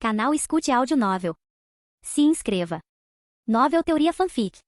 Canal Escute Áudio Novel. Se inscreva. Novel Teoria Fanfic.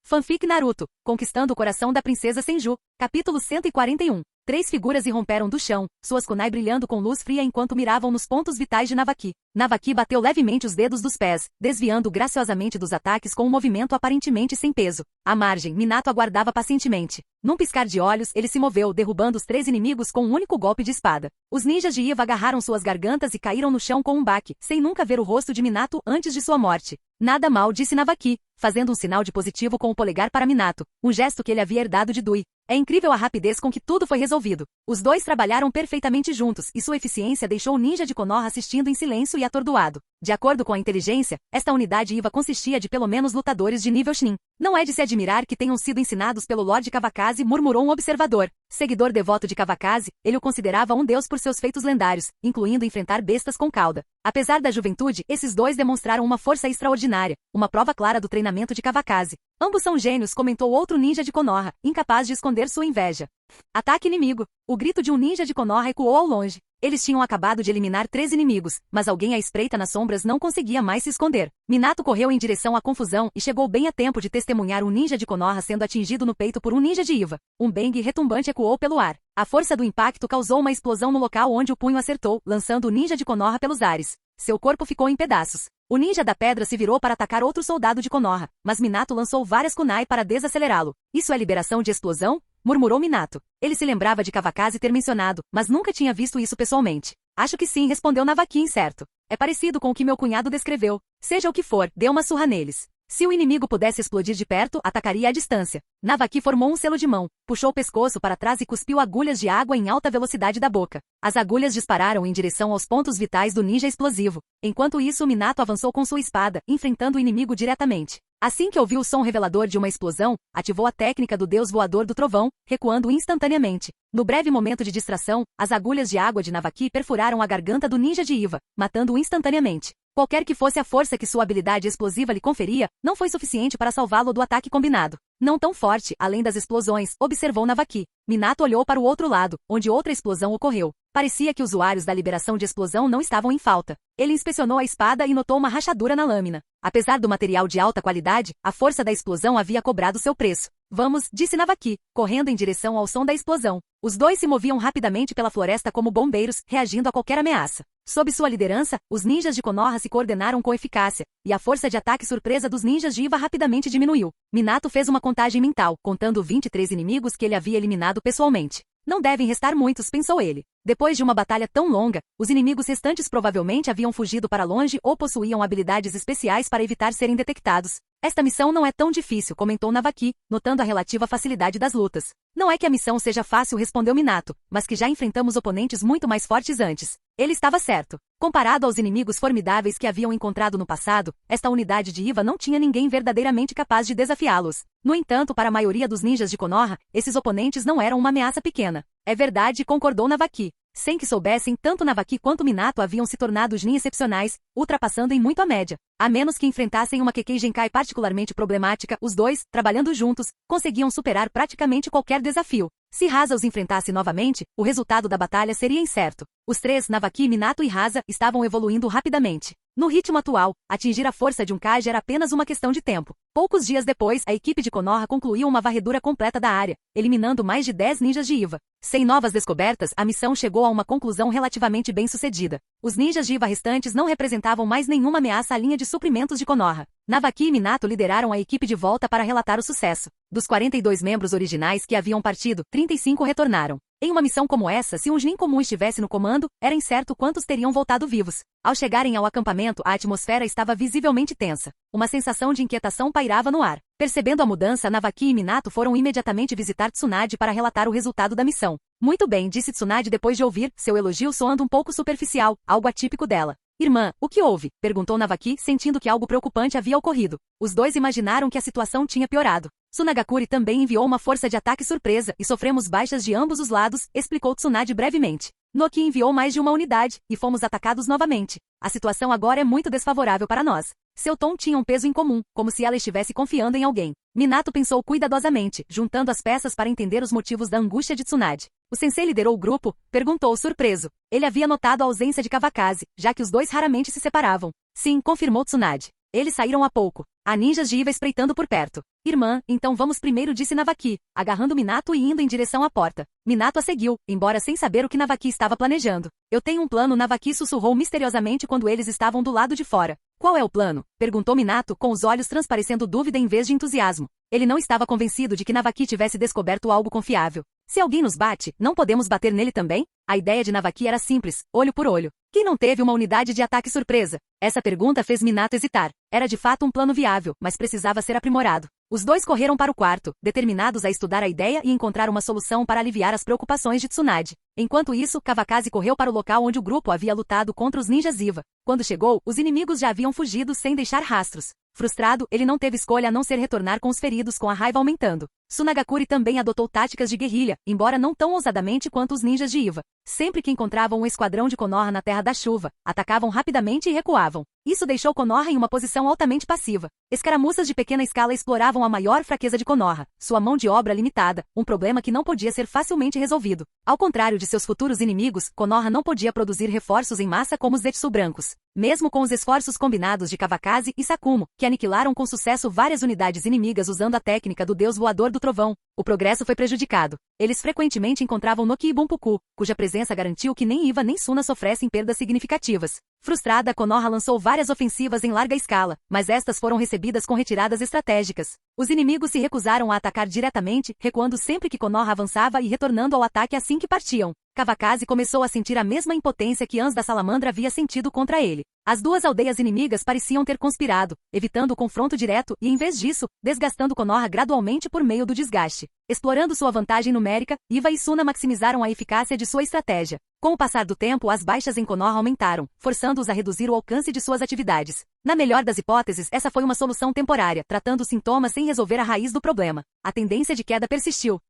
Fanfic Naruto, Conquistando o Coração da Princesa Senju, capítulo 141. Três figuras irromperam do chão, suas kunai brilhando com luz fria enquanto miravam nos pontos vitais de Navaki. Navaki bateu levemente os dedos dos pés, desviando graciosamente dos ataques com um movimento aparentemente sem peso. À margem, Minato aguardava pacientemente. Num piscar de olhos, ele se moveu, derrubando os três inimigos com um único golpe de espada. Os ninjas de Iva agarraram suas gargantas e caíram no chão com um baque, sem nunca ver o rosto de Minato antes de sua morte. Nada mal, disse Navaki, fazendo um sinal de positivo com o polegar para Minato, um gesto que ele havia herdado de Dui. É incrível a rapidez com que tudo foi resolvido. Os dois trabalharam perfeitamente juntos e sua eficiência deixou o ninja de Konoha assistindo em silêncio e atordoado. De acordo com a inteligência, esta unidade Iva consistia de pelo menos lutadores de nível Chunin. Não é de se admirar que tenham sido ensinados pelo Lord Kawakaze, murmurou um observador. Seguidor devoto de Kawakaze, ele o considerava um deus por seus feitos lendários, incluindo enfrentar bestas com cauda. Apesar da juventude, esses dois demonstraram uma força extraordinária, uma prova clara do treinamento de Kawakaze. Ambos são gênios, comentou outro ninja de Konoha, incapaz de esconder sua inveja. Ataque inimigo. O grito de um ninja de Konoha ecoou ao longe. Eles tinham acabado de eliminar 3 inimigos, mas alguém à espreita nas sombras não conseguia mais se esconder. Minato correu em direção à confusão e chegou bem a tempo de testemunhar um ninja de Konoha sendo atingido no peito por um ninja de Iva. Um bang retumbante ecoou pelo ar. A força do impacto causou uma explosão no local onde o punho acertou, lançando o ninja de Konoha pelos ares. Seu corpo ficou em pedaços. O ninja da pedra se virou para atacar outro soldado de Konoha, mas Minato lançou várias kunai para desacelerá-lo. Isso é liberação de explosão? Murmurou Minato. Ele se lembrava de Kawakaze ter mencionado, mas nunca tinha visto isso pessoalmente. Acho que sim, respondeu Navaki incerto. É parecido com o que meu cunhado descreveu. Seja o que for, dê uma surra neles. Se o inimigo pudesse explodir de perto, atacaria à distância. Navaki formou um selo de mão, puxou o pescoço para trás e cuspiu agulhas de água em alta velocidade da boca. As agulhas dispararam em direção aos pontos vitais do ninja explosivo. Enquanto isso, Minato avançou com sua espada, enfrentando o inimigo diretamente. Assim que ouviu o som revelador de uma explosão, ativou a técnica do deus voador do trovão, recuando instantaneamente. No breve momento de distração, as agulhas de água de Navaki perfuraram a garganta do ninja de Iva, matando-o instantaneamente. Qualquer que fosse a força que sua habilidade explosiva lhe conferia, não foi suficiente para salvá-lo do ataque combinado. Não tão forte, além das explosões, observou Navaki. Minato olhou para o outro lado, onde outra explosão ocorreu. Parecia que usuários da liberação de explosão não estavam em falta. Ele inspecionou a espada e notou uma rachadura na lâmina. Apesar do material de alta qualidade, a força da explosão havia cobrado seu preço. Vamos, disse Navaki, correndo em direção ao som da explosão. Os dois se moviam rapidamente pela floresta como bombeiros, reagindo a qualquer ameaça. Sob sua liderança, os ninjas de Konoha se coordenaram com eficácia, e a força de ataque surpresa dos ninjas de Iva rapidamente diminuiu. Minato fez uma contagem mental, contando 23 inimigos que ele havia eliminado pessoalmente. Não devem restar muitos, pensou ele. Depois de uma batalha tão longa, os inimigos restantes provavelmente haviam fugido para longe ou possuíam habilidades especiais para evitar serem detectados. Esta missão não é tão difícil, comentou Navaki, notando a relativa facilidade das lutas. Não é que a missão seja fácil, respondeu Minato, mas que já enfrentamos oponentes muito mais fortes antes. Ele estava certo. Comparado aos inimigos formidáveis que haviam encontrado no passado, esta unidade de Iva não tinha ninguém verdadeiramente capaz de desafiá-los. No entanto, para a maioria dos ninjas de Konoha, esses oponentes não eram uma ameaça pequena. É verdade, concordou Navaki. Sem que soubessem, tanto Navaki quanto Minato haviam se tornado Chunin excepcionais, ultrapassando em muito a média. A menos que enfrentassem uma Kekkei Genkai particularmente problemática, os dois, trabalhando juntos, conseguiam superar praticamente qualquer desafio. Se Rasa os enfrentasse novamente, o resultado da batalha seria incerto. Os três, Navaki, Minato e Rasa, estavam evoluindo rapidamente. No ritmo atual, atingir a força de um Kage era apenas uma questão de tempo. Poucos dias depois, a equipe de Konoha concluiu uma varredura completa da área, eliminando mais de 10 ninjas de Iva. Sem novas descobertas, a missão chegou a uma conclusão relativamente bem-sucedida. Os ninjas de Iva restantes não representavam mais nenhuma ameaça à linha de suprimentos de Konoha. Navaki e Minato lideraram a equipe de volta para relatar o sucesso. Dos 42 membros originais que haviam partido, 35 retornaram. Em uma missão como essa, se um Chunin comum estivesse no comando, era incerto quantos teriam voltado vivos. Ao chegarem ao acampamento, a atmosfera estava visivelmente tensa. Uma sensação de inquietação pairava no ar. Percebendo a mudança, Navaki e Minato foram imediatamente visitar Tsunade para relatar o resultado da missão. Muito bem, disse Tsunade depois de ouvir, seu elogio soando um pouco superficial, algo atípico dela. Irmã, o que houve? Perguntou Navaki, sentindo que algo preocupante havia ocorrido. Os dois imaginaram que a situação tinha piorado. Tsunagakuri também enviou uma força de ataque surpresa e sofremos baixas de ambos os lados, explicou Tsunade brevemente. Noki enviou mais de uma unidade, e fomos atacados novamente. A situação agora é muito desfavorável para nós. Seu tom tinha um peso incomum, como se ela estivesse confiando em alguém. Minato pensou cuidadosamente, juntando as peças para entender os motivos da angústia de Tsunade. O sensei liderou o grupo? Perguntou surpreso. Ele havia notado a ausência de Kawakaze, já que os dois raramente se separavam. Sim, confirmou Tsunade. Eles saíram há pouco. Há ninjas de Iva espreitando por perto. Irmã, então vamos primeiro, disse Navaki, agarrando Minato e indo em direção à porta. Minato a seguiu, embora sem saber o que Navaki estava planejando. Eu tenho um plano, Navaki sussurrou misteriosamente quando eles estavam do lado de fora. Qual é o plano? Perguntou Minato, com os olhos transparecendo dúvida em vez de entusiasmo. Ele não estava convencido de que Navaki tivesse descoberto algo confiável. Se alguém nos bate, não podemos bater nele também? A ideia de Navaki era simples, olho por olho. Quem não teve uma unidade de ataque surpresa? Essa pergunta fez Minato hesitar. Era de fato um plano viável, mas precisava ser aprimorado. Os dois correram para o quarto, determinados a estudar a ideia e encontrar uma solução para aliviar as preocupações de Tsunade. Enquanto isso, Kawakaze correu para o local onde o grupo havia lutado contra os ninjas Iva. Quando chegou, os inimigos já haviam fugido sem deixar rastros. Frustrado, ele não teve escolha a não ser retornar com os feridos, com a raiva aumentando. Tsunagakuri também adotou táticas de guerrilha, embora não tão ousadamente quanto os ninjas de Iva. Sempre que encontravam um esquadrão de Konoha na Terra da Chuva, atacavam rapidamente e recuavam. Isso deixou Konoha em uma posição altamente passiva. Escaramuças de pequena escala exploravam a maior fraqueza de Konoha, sua mão de obra limitada, um problema que não podia ser facilmente resolvido. Ao contrário de seus futuros inimigos, Konoha não podia produzir reforços em massa como os Zetsu brancos. Mesmo com os esforços combinados de Kawakaze e Sakumo, que aniquilaram com sucesso várias unidades inimigas usando a técnica do deus voador do trovão, o progresso foi prejudicado. Eles frequentemente encontravam Noki e Bunpuku, cuja presença garantiu que nem Iva nem Suna sofressem perdas significativas. Frustrada, Konoha lançou várias ofensivas em larga escala, mas estas foram recebidas com retiradas estratégicas. Os inimigos se recusaram a atacar diretamente, recuando sempre que Konoha avançava e retornando ao ataque assim que partiam. Kawakaze começou a sentir a mesma impotência que Ans da Salamandra havia sentido contra ele. As duas aldeias inimigas pareciam ter conspirado, evitando o confronto direto e, em vez disso, desgastando Konoha gradualmente por meio do desgaste. Explorando sua vantagem numérica, Iva e Suna maximizaram a eficácia de sua estratégia. Com o passar do tempo, as baixas em Konoha aumentaram, forçando-os a reduzir o alcance de suas atividades. Na melhor das hipóteses, essa foi uma solução temporária, tratando os sintomas sem resolver a raiz do problema. A tendência de queda persistiu.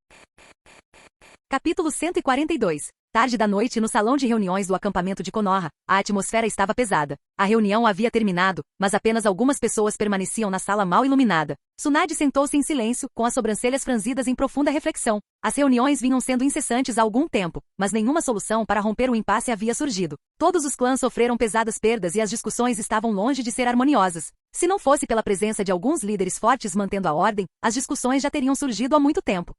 Capítulo 142. Tarde da noite no salão de reuniões do acampamento de Konoha, a atmosfera estava pesada. A reunião havia terminado, mas apenas algumas pessoas permaneciam na sala mal iluminada. Tsunade sentou-se em silêncio, com as sobrancelhas franzidas em profunda reflexão. As reuniões vinham sendo incessantes há algum tempo, mas nenhuma solução para romper o impasse havia surgido. Todos os clãs sofreram pesadas perdas e as discussões estavam longe de ser harmoniosas. Se não fosse pela presença de alguns líderes fortes mantendo a ordem, as discussões já teriam surgido há muito tempo.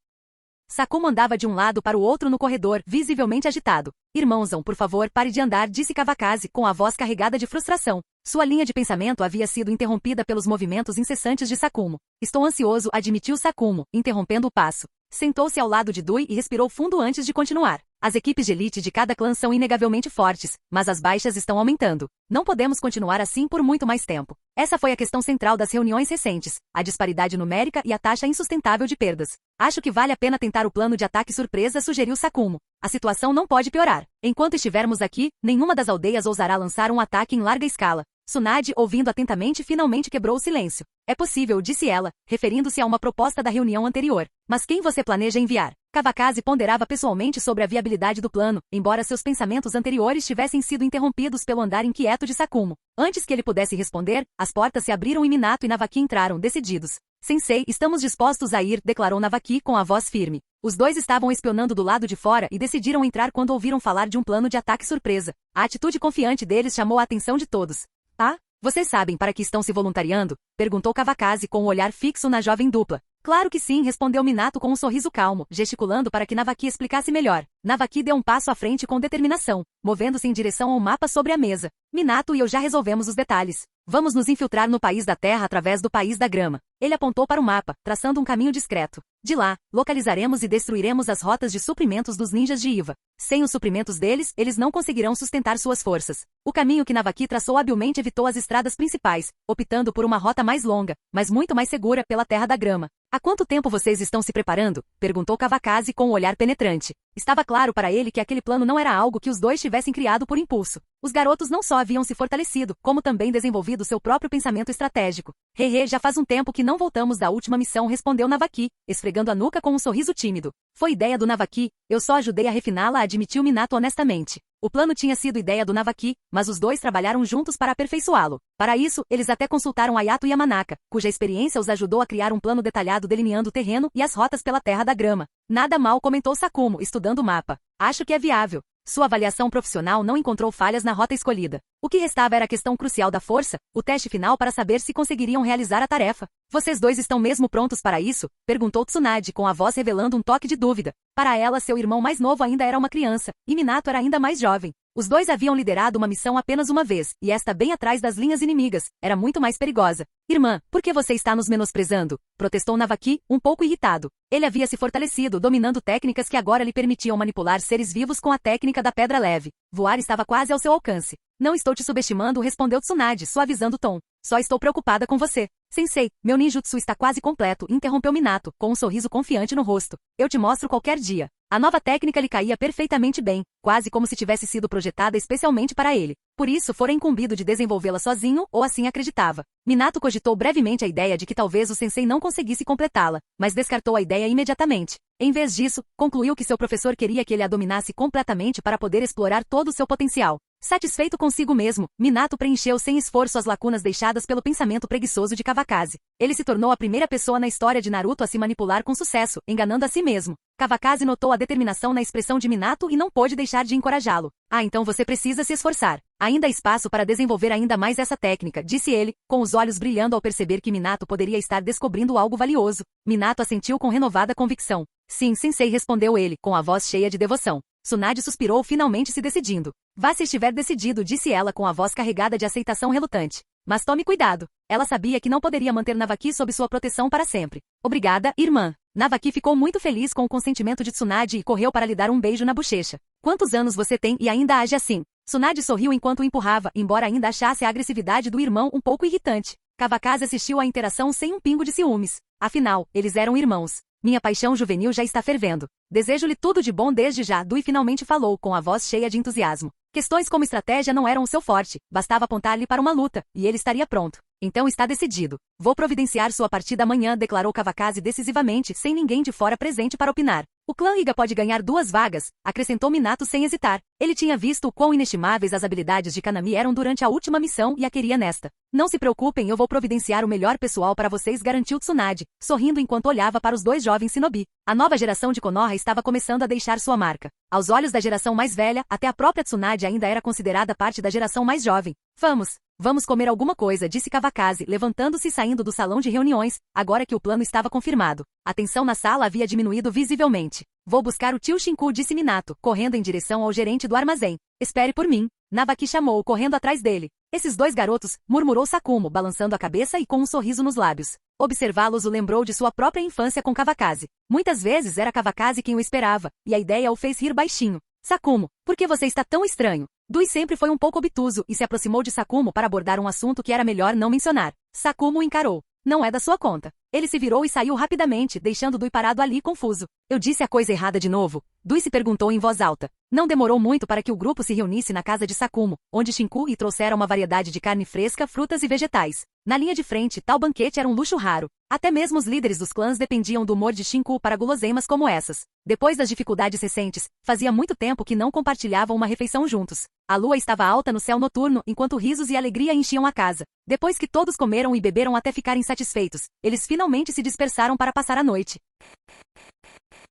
Sakumo andava de um lado para o outro no corredor, visivelmente agitado. Irmãozão, por favor, pare de andar, disse Kawakaze, com a voz carregada de frustração. Sua linha de pensamento havia sido interrompida pelos movimentos incessantes de Sakumo. Estou ansioso, admitiu Sakumo, interrompendo o passo. Sentou-se ao lado de Dui e respirou fundo antes de continuar. As equipes de elite de cada clã são inegavelmente fortes, mas as baixas estão aumentando. Não podemos continuar assim por muito mais tempo. Essa foi a questão central das reuniões recentes, a disparidade numérica e a taxa insustentável de perdas. Acho que vale a pena tentar o plano de ataque surpresa, sugeriu Sakumo. A situação não pode piorar. Enquanto estivermos aqui, nenhuma das aldeias ousará lançar um ataque em larga escala. Tsunade, ouvindo atentamente, finalmente quebrou o silêncio. É possível, disse ela, referindo-se a uma proposta da reunião anterior. Mas quem você planeja enviar? Kawakaze ponderava pessoalmente sobre a viabilidade do plano, embora seus pensamentos anteriores tivessem sido interrompidos pelo andar inquieto de Sakumo. Antes que ele pudesse responder, as portas se abriram e Minato e Navaki entraram, decididos. Sensei, estamos dispostos a ir, declarou Navaki com a voz firme. Os dois estavam espionando do lado de fora e decidiram entrar quando ouviram falar de um plano de ataque surpresa. A atitude confiante deles chamou a atenção de todos. Ah, vocês sabem para que estão se voluntariando? Perguntou Kawakaze com um olhar fixo na jovem dupla. Claro que sim, respondeu Minato com um sorriso calmo, gesticulando para que Navaki explicasse melhor. Navaki deu um passo à frente com determinação, movendo-se em direção ao mapa sobre a mesa. Minato e eu já resolvemos os detalhes. Vamos nos infiltrar no País da Terra através do País da Grama. Ele apontou para o mapa, traçando um caminho discreto. De lá, localizaremos e destruiremos as rotas de suprimentos dos ninjas de Iva. Sem os suprimentos deles, eles não conseguirão sustentar suas forças. O caminho que Navaki traçou habilmente evitou as estradas principais, optando por uma rota mais longa, mas muito mais segura pela Terra da Grama. Há quanto tempo vocês estão se preparando? Perguntou Kawakaze com um olhar penetrante. Estava claro para ele que aquele plano não era algo que os dois tivessem criado por impulso. Os garotos não só haviam se fortalecido, como também desenvolvido seu próprio pensamento estratégico. Já faz um tempo que não não voltamos da última missão, respondeu Navaki, esfregando a nuca com um sorriso tímido. Foi ideia do Navaki, eu só ajudei a refiná-la, admitiu Minato honestamente. O plano tinha sido ideia do Navaki, mas os dois trabalharam juntos para aperfeiçoá-lo. Para isso, eles até consultaram Ayato Yamanaka, cuja experiência os ajudou a criar um plano detalhado delineando o terreno e as rotas pela Terra da Grama. Nada mal, comentou Sakumo, estudando o mapa. Acho que é viável. Sua avaliação profissional não encontrou falhas na rota escolhida. O que restava era a questão crucial da força, o teste final para saber se conseguiriam realizar a tarefa. Vocês dois estão mesmo prontos para isso? Perguntou Tsunade com a voz revelando um toque de dúvida. Para ela, seu irmão mais novo ainda era uma criança, e Minato era ainda mais jovem. Os dois haviam liderado uma missão apenas uma vez, e esta bem atrás das linhas inimigas, era muito mais perigosa. Irmã, por que você está nos menosprezando? Protestou Navaki, um pouco irritado. Ele havia se fortalecido, dominando técnicas que agora lhe permitiam manipular seres vivos com a técnica da pedra leve. Voar estava quase ao seu alcance. Não estou te subestimando, respondeu Tsunade, suavizando o tom. Só estou preocupada com você. Sensei, meu ninjutsu está quase completo, interrompeu Minato, com um sorriso confiante no rosto. Eu te mostro qualquer dia. A nova técnica lhe caía perfeitamente bem, quase como se tivesse sido projetada especialmente para ele. Por isso fora incumbido de desenvolvê-la sozinho, ou assim acreditava. Minato cogitou brevemente a ideia de que talvez o sensei não conseguisse completá-la, mas descartou a ideia imediatamente. Em vez disso, concluiu que seu professor queria que ele a dominasse completamente para poder explorar todo o seu potencial. Satisfeito consigo mesmo, Minato preencheu sem esforço as lacunas deixadas pelo pensamento preguiçoso de Kawakaze. Ele se tornou a primeira pessoa na história de Naruto a se manipular com sucesso, enganando a si mesmo. Kawakaze notou a determinação na expressão de Minato e não pôde deixar de encorajá-lo. Ah, então você precisa se esforçar. Ainda há espaço para desenvolver ainda mais essa técnica, disse ele, com os olhos brilhando ao perceber que Minato poderia estar descobrindo algo valioso. Minato assentiu com renovada convicção. Sim, sensei, respondeu ele, com a voz cheia de devoção. Tsunade suspirou, finalmente se decidindo. Vá se estiver decidido, disse ela com a voz carregada de aceitação relutante. Mas tome cuidado. Ela sabia que não poderia manter Navaki sob sua proteção para sempre. Obrigada, irmã. Navaki ficou muito feliz com o consentimento de Tsunade e correu para lhe dar um beijo na bochecha. Quantos anos você tem e ainda age assim? Tsunade sorriu enquanto o empurrava, embora ainda achasse a agressividade do irmão um pouco irritante. Kawakaze assistiu à interação sem um pingo de ciúmes. Afinal, eles eram irmãos. Minha paixão juvenil já está fervendo. Desejo-lhe tudo de bom desde já, Dui finalmente falou, com a voz cheia de entusiasmo. Questões como estratégia não eram o seu forte, bastava apontar-lhe para uma luta, e ele estaria pronto. Então está decidido. Vou providenciar sua partida amanhã, declarou Kawakaze decisivamente, sem ninguém de fora presente para opinar. O clã Iga pode ganhar 2 vagas, acrescentou Minato sem hesitar. Ele tinha visto o quão inestimáveis as habilidades de Kanami eram durante a última missão e a queria nesta. Não se preocupem, eu vou providenciar o melhor pessoal para vocês, garantiu Tsunade, sorrindo enquanto olhava para os 2 jovens shinobi. A nova geração de Konoha estava começando a deixar sua marca. Aos olhos da geração mais velha, até a própria Tsunade ainda era considerada parte da geração mais jovem. Vamos comer alguma coisa, disse Kawakaze, levantando-se e saindo do salão de reuniões, agora que o plano estava confirmado. A tensão na sala havia diminuído visivelmente. Vou buscar o tio Shinku, disse Minato, correndo em direção ao gerente do armazém. Espere por mim. Navaki chamou, correndo atrás dele. Esses 2 garotos, murmurou Sakumo, balançando a cabeça e com um sorriso nos lábios. Observá-los o lembrou de sua própria infância com Kawakaze. Muitas vezes era Kawakaze quem o esperava, e a ideia o fez rir baixinho. Sakumo, por que você está tão estranho? Dui sempre foi um pouco obtuso e se aproximou de Sakumo para abordar um assunto que era melhor não mencionar. Sakumo o encarou. Não é da sua conta. Ele se virou e saiu rapidamente, deixando Dui parado ali confuso. Eu disse a coisa errada de novo? Dui se perguntou em voz alta. Não demorou muito para que o grupo se reunisse na casa de Sakumo, onde Shinku e trouxera uma variedade de carne fresca, frutas e vegetais. Na linha de frente, tal banquete era um luxo raro. Até mesmo os líderes dos clãs dependiam do humor de Shinku para guloseimas como essas. Depois das dificuldades recentes, fazia muito tempo que não compartilhavam uma refeição juntos. A lua estava alta no céu noturno, enquanto risos e alegria enchiam a casa. Depois que todos comeram e beberam até ficarem satisfeitos, eles finalmente se dispersaram para passar a noite.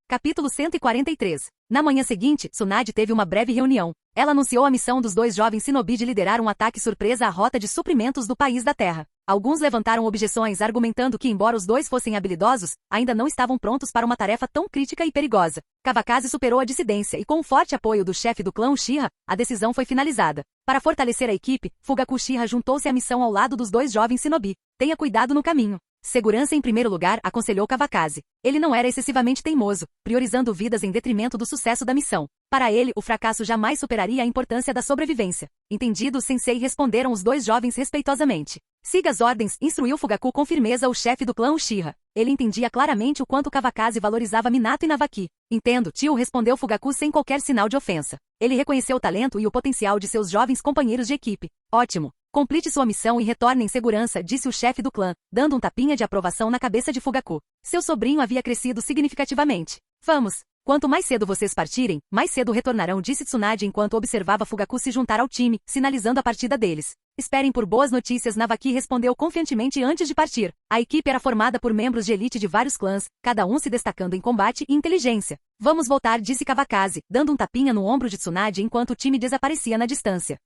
Capítulo 143. Na manhã seguinte, Tsunade teve uma breve reunião. Ela anunciou a missão dos 2 jovens shinobi de liderar um ataque surpresa à rota de suprimentos do país da Terra. Alguns levantaram objeções argumentando que, embora os 2 fossem habilidosos, ainda não estavam prontos para uma tarefa tão crítica e perigosa. Kawakaze superou a dissidência e, com o forte apoio do chefe do clã Uchiha, a decisão foi finalizada. Para fortalecer a equipe, Fugaku Uchiha juntou-se à missão ao lado dos 2 jovens shinobi. Tenha cuidado no caminho. Segurança em primeiro lugar, aconselhou Kawakaze. Ele não era excessivamente teimoso, priorizando vidas em detrimento do sucesso da missão. Para ele, o fracasso jamais superaria a importância da sobrevivência. Entendido, sensei, responderam os 2 jovens respeitosamente. Siga as ordens, instruiu Fugaku com firmeza o chefe do clã Uchiha. Ele entendia claramente o quanto Kawakaze valorizava Minato e Navaki. Entendo, tio, respondeu Fugaku sem qualquer sinal de ofensa. Ele reconheceu o talento e o potencial de seus jovens companheiros de equipe. Ótimo. Complete sua missão e retorne em segurança, disse o chefe do clã, dando um tapinha de aprovação na cabeça de Fugaku. Seu sobrinho havia crescido significativamente. Vamos! Quanto mais cedo vocês partirem, mais cedo retornarão, disse Tsunade enquanto observava Fugaku se juntar ao time, sinalizando a partida deles. Esperem por boas notícias, Navaki respondeu confiantemente antes de partir. A equipe era formada por membros de elite de vários clãs, cada um se destacando em combate e inteligência. Vamos voltar, disse Kawakaze, dando um tapinha no ombro de Tsunade enquanto o time desaparecia na distância.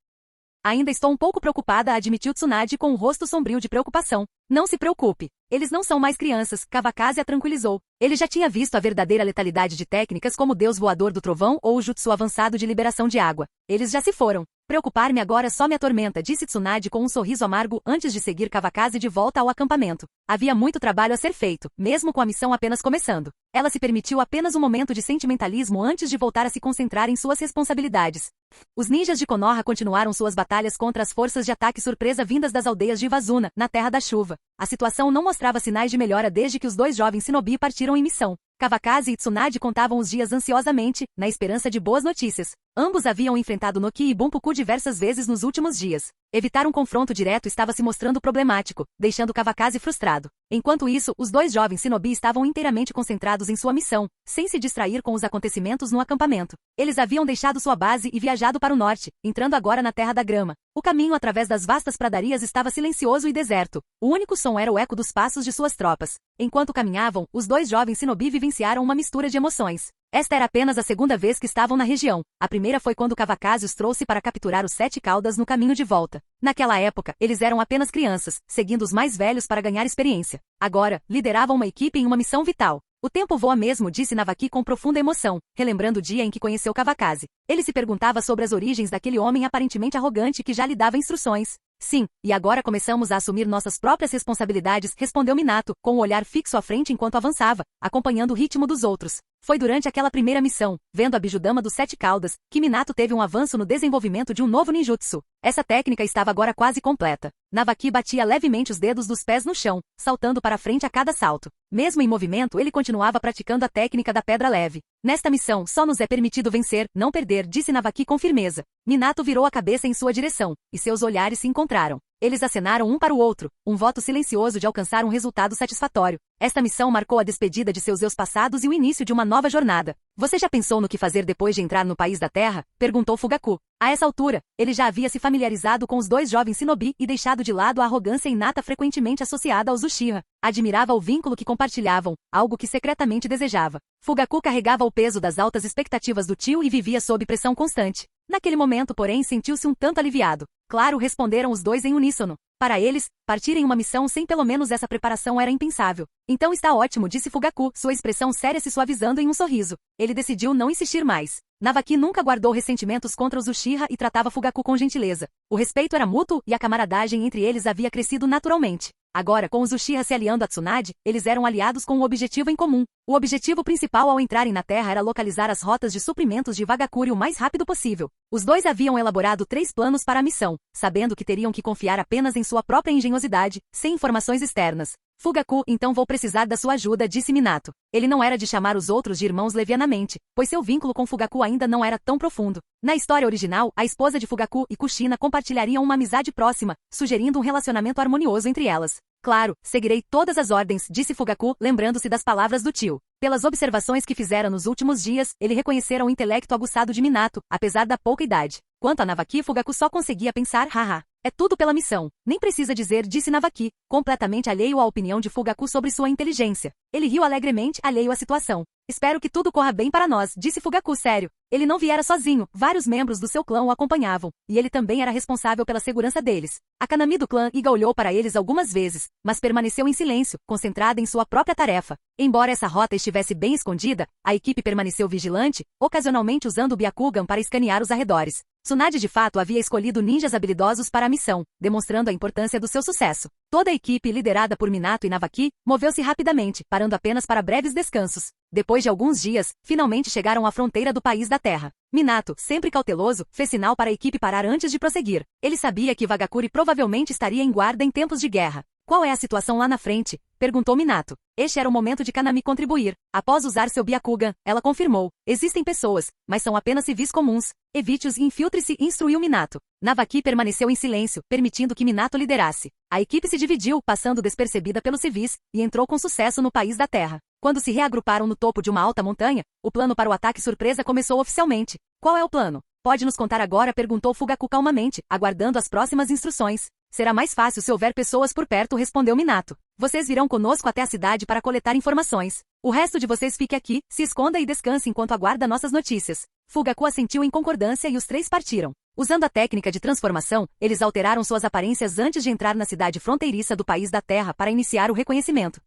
Ainda estou um pouco preocupada, admitiu Tsunade com o rosto sombrio de preocupação. Não se preocupe. Eles não são mais crianças, Kawakaze a tranquilizou. Ele já tinha visto a verdadeira letalidade de técnicas como o Deus Voador do Trovão ou o Jutsu avançado de liberação de água. Eles já se foram. Preocupar-me agora só me atormenta, disse Tsunade com um sorriso amargo antes de seguir Kawakaze de volta ao acampamento. Havia muito trabalho a ser feito, mesmo com a missão apenas começando. Ela se permitiu apenas um momento de sentimentalismo antes de voltar a se concentrar em suas responsabilidades. Os ninjas de Konoha continuaram suas batalhas contra as forças de ataque surpresa vindas das aldeias de Vazuna, na Terra da Chuva. A situação não mostrava sinais de melhora desde que os dois jovens shinobi partiram em missão. Kawakaze e Tsunade contavam os dias ansiosamente, na esperança de boas notícias. Ambos haviam enfrentado Noki e Bunpuku diversas vezes nos últimos dias. Evitar um confronto direto estava se mostrando problemático, deixando Kawakaze frustrado. Enquanto isso, os dois jovens shinobi estavam inteiramente concentrados em sua missão, sem se distrair com os acontecimentos no acampamento. Eles haviam deixado sua base e viajado para o norte, entrando agora na Terra da Grama. O caminho através das vastas pradarias estava silencioso e deserto. O único som era o eco dos passos de suas tropas. Enquanto caminhavam, os dois jovens shinobi vivenciaram uma mistura de emoções. Esta era apenas a segunda vez que estavam na região. A primeira foi quando Kawakaze os trouxe para capturar os 7 caudas no caminho de volta. Naquela época, eles eram apenas crianças, seguindo os mais velhos para ganhar experiência. Agora, lideravam uma equipe em uma missão vital. O tempo voa mesmo, disse Navaki com profunda emoção, relembrando o dia em que conheceu Kawakaze. Ele se perguntava sobre as origens daquele homem aparentemente arrogante que já lhe dava instruções. Sim, e agora começamos a assumir nossas próprias responsabilidades, respondeu Minato, com o olhar fixo à frente enquanto avançava, acompanhando o ritmo dos outros. Foi durante aquela primeira missão, vendo a Bijudama dos 7 caudas, que Minato teve um avanço no desenvolvimento de um novo ninjutsu. Essa técnica estava agora quase completa. Navaki batia levemente os dedos dos pés no chão, saltando para frente a cada salto. Mesmo em movimento, ele continuava praticando a técnica da pedra leve. Nesta missão, só nos é permitido vencer, não perder, disse Navaki com firmeza. Minato virou a cabeça em sua direção, e seus olhares se encontraram. Eles acenaram um para o outro, um voto silencioso de alcançar um resultado satisfatório. Esta missão marcou a despedida de seus eus passados e o início de uma nova jornada. Você já pensou no que fazer depois de entrar no País da Terra? Perguntou Fugaku. A essa altura, ele já havia se familiarizado com os dois jovens shinobi e deixado de lado a arrogância inata frequentemente associada aos Uchiha. Admirava o vínculo que compartilhavam, algo que secretamente desejava. Fugaku carregava o peso das altas expectativas do tio e vivia sob pressão constante. Naquele momento, porém, sentiu-se um tanto aliviado. Claro, responderam os dois em uníssono. Para eles, partir em uma missão sem pelo menos essa preparação era impensável. Então está ótimo, disse Fugaku, sua expressão séria se suavizando em um sorriso. Ele decidiu não insistir mais. Navaki nunca guardou ressentimentos contra os Uchiha e tratava Fugaku com gentileza. O respeito era mútuo e a camaradagem entre eles havia crescido naturalmente. Agora, com os Uchiha se aliando a Tsunade, eles eram aliados com um objetivo em comum. O objetivo principal ao entrarem na Terra era localizar as rotas de suprimentos de Vagakuri o mais rápido possível. Os dois haviam elaborado 3 planos para a missão, sabendo que teriam que confiar apenas em sua própria engenhosidade, sem informações externas. Fugaku, então vou precisar da sua ajuda, disse Minato. Ele não era de chamar os outros de irmãos levianamente, pois seu vínculo com Fugaku ainda não era tão profundo. Na história original, a esposa de Fugaku e Kushina compartilhariam uma amizade próxima, sugerindo um relacionamento harmonioso entre elas. Claro, seguirei todas as ordens, disse Fugaku, lembrando-se das palavras do tio. Pelas observações que fizera nos últimos dias, ele reconhecera o intelecto aguçado de Minato, apesar da pouca idade. Quanto a Navaki, Fugaku só conseguia pensar, haha. É tudo pela missão. Nem precisa dizer, disse Navaki, completamente alheio à opinião de Fugaku sobre sua inteligência. Ele riu alegremente, alheio à situação. Espero que tudo corra bem para nós, disse Fugaku sério. Ele não viera sozinho, vários membros do seu clã o acompanhavam, e ele também era responsável pela segurança deles. A Kanami do clã Iga olhou para eles algumas vezes, mas permaneceu em silêncio, concentrada em sua própria tarefa. Embora essa rota estivesse bem escondida, a equipe permaneceu vigilante, ocasionalmente usando o Byakugan para escanear os arredores. Tsunade de fato havia escolhido ninjas habilidosos para a missão, demonstrando a importância do seu sucesso. Toda a equipe, liderada por Minato e Navaki, moveu-se rapidamente, parando apenas para breves descansos. Depois de alguns dias, finalmente chegaram à fronteira do País da Terra. Minato, sempre cauteloso, fez sinal para a equipe parar antes de prosseguir. Ele sabia que Vagakuri provavelmente estaria em guarda em tempos de guerra. Qual é a situação lá na frente? Perguntou Minato. Este era o momento de Kanami contribuir. Após usar seu Byakugan, ela confirmou. Existem pessoas, mas são apenas civis comuns. Evite-os e infiltre-se, instruiu Minato. Navaki permaneceu em silêncio, permitindo que Minato liderasse. A equipe se dividiu, passando despercebida pelos civis, e entrou com sucesso no país da Terra. Quando se reagruparam no topo de uma alta montanha, o plano para o ataque surpresa começou oficialmente. Qual é o plano? Pode nos contar agora? Perguntou Fugaku calmamente, aguardando as próximas instruções. Será mais fácil se houver pessoas por perto, respondeu Minato. Vocês virão conosco até a cidade para coletar informações. O resto de vocês fique aqui, se esconda e descanse enquanto aguarda nossas notícias. Fugaku assentiu em concordância e os três partiram. Usando a técnica de transformação, eles alteraram suas aparências antes de entrar na cidade fronteiriça do país da Terra para iniciar o reconhecimento.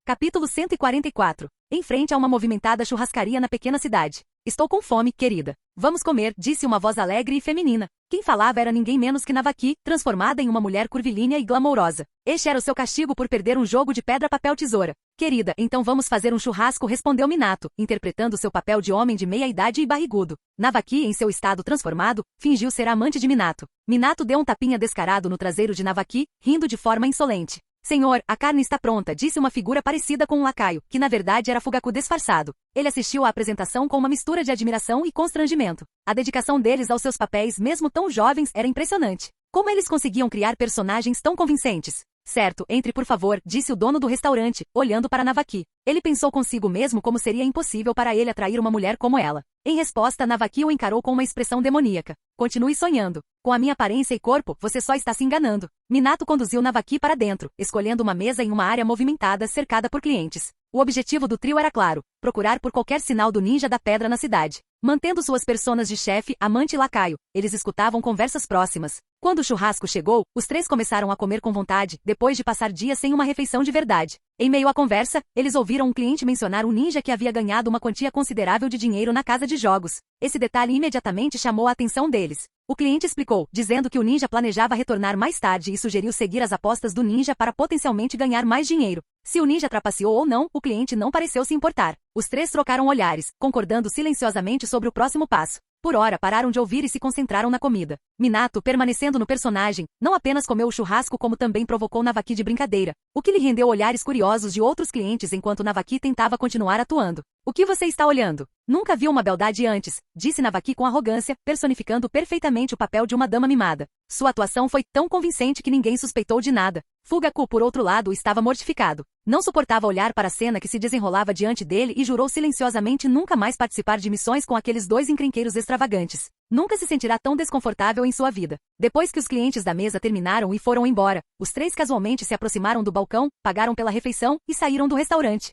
Capítulo 144. Em frente a uma movimentada churrascaria na pequena cidade. Estou com fome, querida. Vamos comer, disse uma voz alegre e feminina. Quem falava era ninguém menos que Navaki, transformada em uma mulher curvilínea e glamourosa. Este era o seu castigo por perder um jogo de pedra, papel, tesoura. Querida, então vamos fazer um churrasco, respondeu Minato, interpretando seu papel de homem de meia-idade e barrigudo. Navaki, em seu estado transformado, fingiu ser amante de Minato. Minato deu um tapinha descarado no traseiro de Navaki, rindo de forma insolente. Senhor, a carne está pronta, disse uma figura parecida com um lacaio, que na verdade era Fugaku disfarçado. Ele assistiu à apresentação com uma mistura de admiração e constrangimento. A dedicação deles aos seus papéis, mesmo tão jovens, era impressionante. Como eles conseguiam criar personagens tão convincentes? Certo, entre por favor, disse o dono do restaurante, olhando para Navaki. Ele pensou consigo mesmo como seria impossível para ele atrair uma mulher como ela. Em resposta, Navaki o encarou com uma expressão demoníaca. Continue sonhando. Com a minha aparência e corpo, você só está se enganando. Minato conduziu Navaki para dentro, escolhendo uma mesa em uma área movimentada cercada por clientes. O objetivo do trio era claro, procurar por qualquer sinal do ninja da pedra na cidade. Mantendo suas personas de chefe, amante e lacaio, eles escutavam conversas próximas. Quando o churrasco chegou, os três começaram a comer com vontade, depois de passar dias sem uma refeição de verdade. Em meio à conversa, eles ouviram um cliente mencionar um ninja que havia ganhado uma quantia considerável de dinheiro na casa de jogos. Esse detalhe imediatamente chamou a atenção deles. O cliente explicou, dizendo que o ninja planejava retornar mais tarde e sugeriu seguir as apostas do ninja para potencialmente ganhar mais dinheiro. Se o ninja trapaceou ou não, o cliente não pareceu se importar. Os três trocaram olhares, concordando silenciosamente sobre o próximo passo. Por hora pararam de ouvir e se concentraram na comida. Minato, permanecendo no personagem, não apenas comeu o churrasco como também provocou Navaki de brincadeira, o que lhe rendeu olhares curiosos de outros clientes enquanto Navaki tentava continuar atuando. O que você está olhando? Nunca vi uma beldade antes, disse Navaki com arrogância, personificando perfeitamente o papel de uma dama mimada. Sua atuação foi tão convincente que ninguém suspeitou de nada. Fugaku, por outro lado, estava mortificado. Não suportava olhar para a cena que se desenrolava diante dele e jurou silenciosamente nunca mais participar de missões com aqueles dois encrenqueiros extravagantes. Nunca se sentirá tão desconfortável em sua vida. Depois que os clientes da mesa terminaram e foram embora, os três casualmente se aproximaram do balcão, pagaram pela refeição e saíram do restaurante.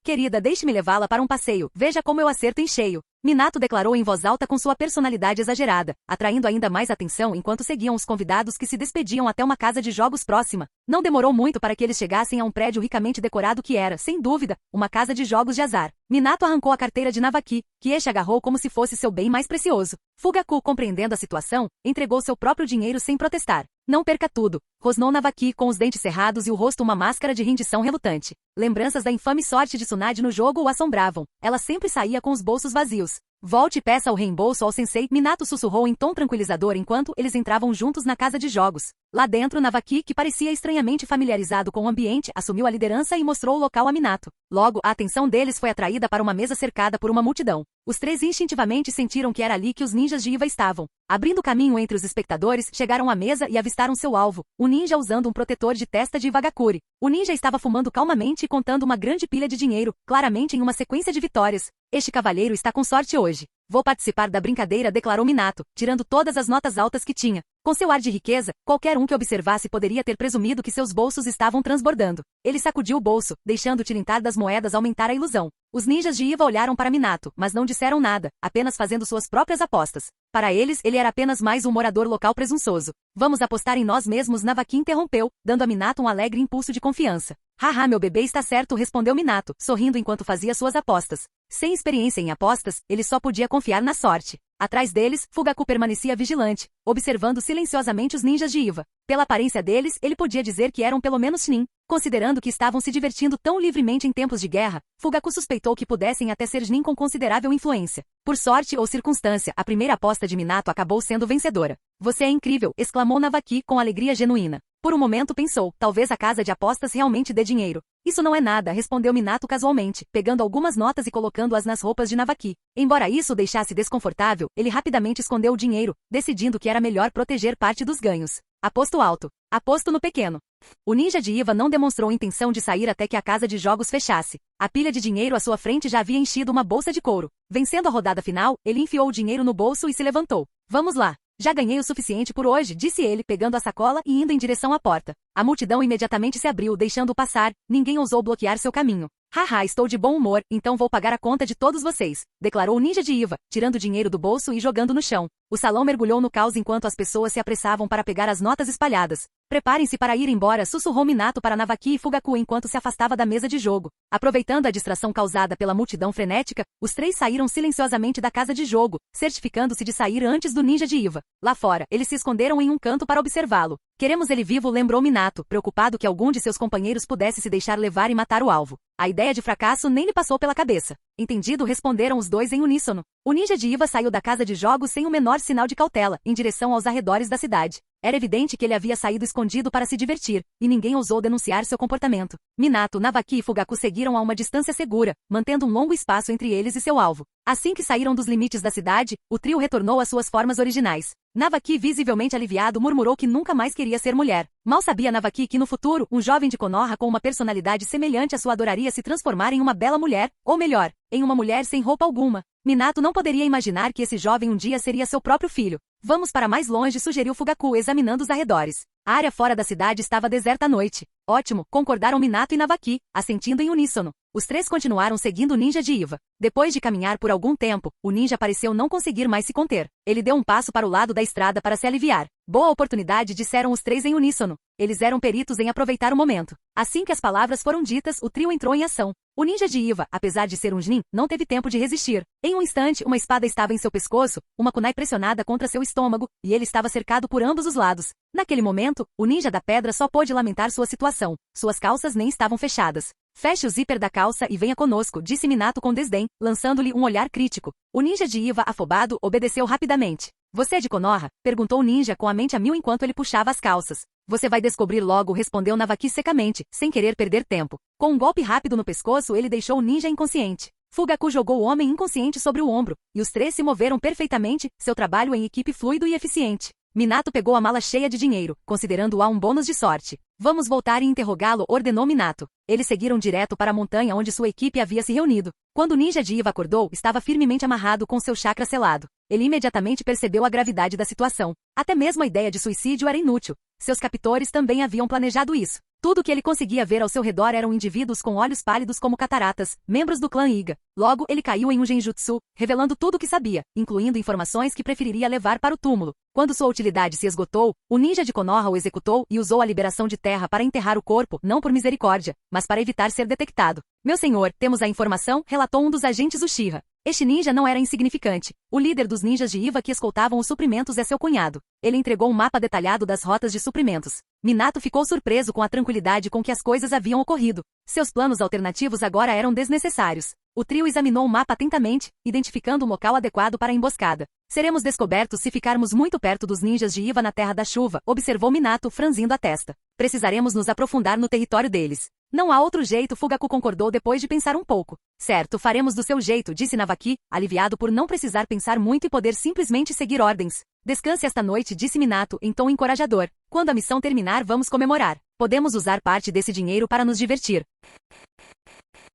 Querida, deixe-me levá-la para um passeio, veja como eu acerto em cheio. Minato declarou em voz alta com sua personalidade exagerada, atraindo ainda mais atenção enquanto seguiam os convidados que se despediam até uma casa de jogos próxima. Não demorou muito para que eles chegassem a um prédio ricamente decorado que era, sem dúvida, uma casa de jogos de azar. Minato arrancou a carteira de Navaki, que este agarrou como se fosse seu bem mais precioso. Fugaku, compreendendo a situação, entregou seu próprio dinheiro sem protestar. Não perca tudo, rosnou Navaki com os dentes cerrados e o rosto uma máscara de rendição relutante. Lembranças da infame sorte de Tsunade no jogo o assombravam. Ela sempre saía com os bolsos vazios. Volte e peça o reembolso ao sensei, Minato sussurrou em tom tranquilizador enquanto eles entravam juntos na casa de jogos. Lá dentro, Navaki, que parecia estranhamente familiarizado com o ambiente, assumiu a liderança e mostrou o local a Minato. Logo, a atenção deles foi atraída para uma mesa cercada por uma multidão. Os três instintivamente sentiram que era ali que os ninjas de Iva estavam. Abrindo caminho entre os espectadores, chegaram à mesa e avistaram seu alvo, um ninja usando um protetor de testa de Iwagakure. O ninja estava fumando calmamente e contando uma grande pilha de dinheiro, claramente em uma sequência de vitórias. Este cavalheiro está com sorte hoje. Vou participar da brincadeira, declarou Minato, tirando todas as notas altas que tinha. Com seu ar de riqueza, qualquer um que observasse poderia ter presumido que seus bolsos estavam transbordando. Ele sacudiu o bolso, deixando o tilintar das moedas aumentar a ilusão. Os ninjas de Iva olharam para Minato, mas não disseram nada, apenas fazendo suas próprias apostas. Para eles, ele era apenas mais um morador local presunçoso. Vamos apostar em nós mesmos, Navaki interrompeu, dando a Minato um alegre impulso de confiança. Haha, meu bebê está certo, respondeu Minato, sorrindo enquanto fazia suas apostas. Sem experiência em apostas, ele só podia confiar na sorte. Atrás deles, Fugaku permanecia vigilante, observando silenciosamente os ninjas de Iva. Pela aparência deles, ele podia dizer que eram pelo menos Chunin. Considerando que estavam se divertindo tão livremente em tempos de guerra, Fugaku suspeitou que pudessem até ser Chunin com considerável influência. Por sorte ou circunstância, a primeira aposta de Minato acabou sendo vencedora. Você é incrível, exclamou Navaki com alegria genuína. Por um momento pensou, talvez a casa de apostas realmente dê dinheiro. Isso não é nada, respondeu Minato casualmente, pegando algumas notas e colocando-as nas roupas de Navaki. Embora isso o deixasse desconfortável, ele rapidamente escondeu o dinheiro, decidindo que era melhor proteger parte dos ganhos. Aposto alto. Aposto no pequeno. O ninja de Iva não demonstrou intenção de sair até que a casa de jogos fechasse. A pilha de dinheiro à sua frente já havia enchido uma bolsa de couro. Vencendo a rodada final, ele enfiou o dinheiro no bolso e se levantou. Vamos lá. Já ganhei o suficiente por hoje, disse ele, pegando a sacola e indo em direção à porta. A multidão imediatamente se abriu, deixando-o passar, ninguém ousou bloquear seu caminho. Haha, estou de bom humor, então vou pagar a conta de todos vocês, declarou o ninja de Iva, tirando o dinheiro do bolso e jogando no chão. O salão mergulhou no caos enquanto as pessoas se apressavam para pegar as notas espalhadas. Preparem-se para ir embora, sussurrou Minato para Navaki e Fugaku enquanto se afastava da mesa de jogo. Aproveitando a distração causada pela multidão frenética, os três saíram silenciosamente da casa de jogo, certificando-se de sair antes do ninja de Iva. Lá fora, eles se esconderam em um canto para observá-lo. Queremos ele vivo, lembrou Minato, preocupado que algum de seus companheiros pudesse se deixar levar e matar o alvo. A ideia de fracasso nem lhe passou pela cabeça. Entendido, responderam os dois em uníssono. O ninja de Iva saiu da casa de jogos sem o menor sinal de cautela, em direção aos arredores da cidade. Era evidente que ele havia saído escondido para se divertir, e ninguém ousou denunciar seu comportamento. Minato, Navaki e Fugaku seguiram a uma distância segura, mantendo um longo espaço entre eles e seu alvo. Assim que saíram dos limites da cidade, o trio retornou às suas formas originais. Navaki, visivelmente aliviado, murmurou que nunca mais queria ser mulher. Mal sabia Navaki que no futuro, um jovem de Konoha com uma personalidade semelhante à sua adoraria se transformar em uma bela mulher, ou melhor, em uma mulher sem roupa alguma. Minato não poderia imaginar que esse jovem um dia seria seu próprio filho. Vamos para mais longe, sugeriu Fugaku, examinando os arredores. A área fora da cidade estava deserta à noite. Ótimo, concordaram Minato e Navaki, assentindo em uníssono. Os três continuaram seguindo o ninja de Iva. Depois de caminhar por algum tempo, o ninja pareceu não conseguir mais se conter. Ele deu um passo para o lado da estrada para se aliviar. Boa oportunidade, disseram os três em uníssono. Eles eram peritos em aproveitar o momento. Assim que as palavras foram ditas, o trio entrou em ação. O ninja de Iva, apesar de ser um Chunin, não teve tempo de resistir. Em um instante, uma espada estava em seu pescoço, uma kunai pressionada contra seu estômago, e ele estava cercado por ambos os lados. Naquele momento, o ninja da pedra só pôde lamentar sua situação. Suas calças nem estavam fechadas. Feche o zíper da calça e venha conosco, disse Minato com desdém, lançando-lhe um olhar crítico. O ninja de Iva, afobado, obedeceu rapidamente. Você é de Konoha? Perguntou o ninja com a mente a mil enquanto ele puxava as calças. Você vai descobrir logo, respondeu Navaki secamente, sem querer perder tempo. Com um golpe rápido no pescoço, ele deixou o ninja inconsciente. Fugaku jogou o homem inconsciente sobre o ombro, e os três se moveram perfeitamente, seu trabalho em equipe fluido e eficiente. Minato pegou a mala cheia de dinheiro, considerando-a um bônus de sorte. Vamos voltar e interrogá-lo, ordenou Minato. Eles seguiram direto para a montanha onde sua equipe havia se reunido. Quando o ninja de Iva acordou, estava firmemente amarrado com seu chakra selado. Ele imediatamente percebeu a gravidade da situação. Até mesmo a ideia de suicídio era inútil. Seus captores também haviam planejado isso. Tudo o que ele conseguia ver ao seu redor eram indivíduos com olhos pálidos como cataratas, membros do clã Iga. Logo, ele caiu em um genjutsu, revelando tudo o que sabia, incluindo informações que preferiria levar para o túmulo. Quando sua utilidade se esgotou, o ninja de Konoha o executou e usou a liberação de terra para enterrar o corpo, não por misericórdia, mas para evitar ser detectado. Meu senhor, temos a informação, relatou um dos agentes Uchiha. Este ninja não era insignificante. O líder dos ninjas de Iva que escoltavam os suprimentos é seu cunhado. Ele entregou um mapa detalhado das rotas de suprimentos. Minato ficou surpreso com a tranquilidade com que as coisas haviam ocorrido. Seus planos alternativos agora eram desnecessários. O trio examinou o mapa atentamente, identificando um local adequado para a emboscada. Seremos descobertos se ficarmos muito perto dos ninjas de Iva na Terra da Chuva, observou Minato, franzindo a testa. Precisaremos nos aprofundar no território deles. Não há outro jeito, Fugaku concordou depois de pensar um pouco. Certo, faremos do seu jeito, disse Navaki, aliviado por não precisar pensar muito e poder simplesmente seguir ordens. Descanse esta noite, disse Minato, em tom encorajador. Quando a missão terminar, vamos comemorar. Podemos usar parte desse dinheiro para nos divertir.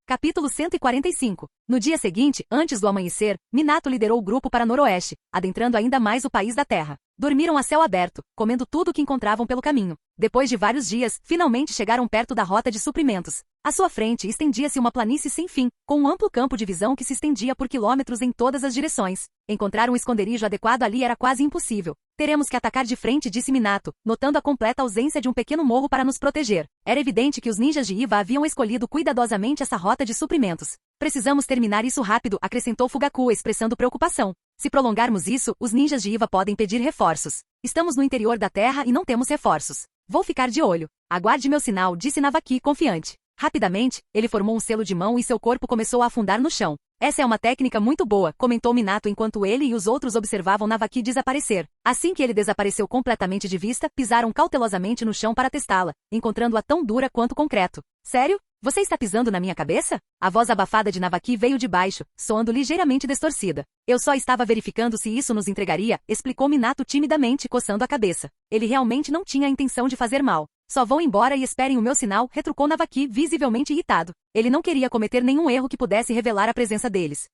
Capítulo 145. No dia seguinte, antes do amanhecer, Minato liderou o grupo para Noroeste, adentrando ainda mais o país da Terra. Dormiram a céu aberto, comendo tudo o que encontravam pelo caminho. Depois de vários dias, finalmente chegaram perto da rota de suprimentos. À sua frente estendia-se uma planície sem fim, com um amplo campo de visão que se estendia por quilômetros em todas as direções. Encontrar um esconderijo adequado ali era quase impossível. Teremos que atacar de frente, disse Minato, notando a completa ausência de um pequeno morro para nos proteger. Era evidente que os ninjas de Iva haviam escolhido cuidadosamente essa rota de suprimentos. Precisamos terminar isso rápido, acrescentou Fugaku, expressando preocupação. Se prolongarmos isso, os ninjas de Iva podem pedir reforços. Estamos no interior da Terra e não temos reforços. Vou ficar de olho. Aguarde meu sinal, disse Navaki, confiante. Rapidamente, ele formou um selo de mão e seu corpo começou a afundar no chão. Essa é uma técnica muito boa, comentou Minato enquanto ele e os outros observavam Navaki desaparecer. Assim que ele desapareceu completamente de vista, pisaram cautelosamente no chão para testá-la, encontrando-a tão dura quanto concreto. Sério? Você está pisando na minha cabeça? A voz abafada de Navaki veio de baixo, soando ligeiramente distorcida. Eu só estava verificando se isso nos entregaria, explicou Minato timidamente, coçando a cabeça. Ele realmente não tinha a intenção de fazer mal. Só vão embora e esperem o meu sinal, retrucou Navaki, visivelmente irritado. Ele não queria cometer nenhum erro que pudesse revelar a presença deles.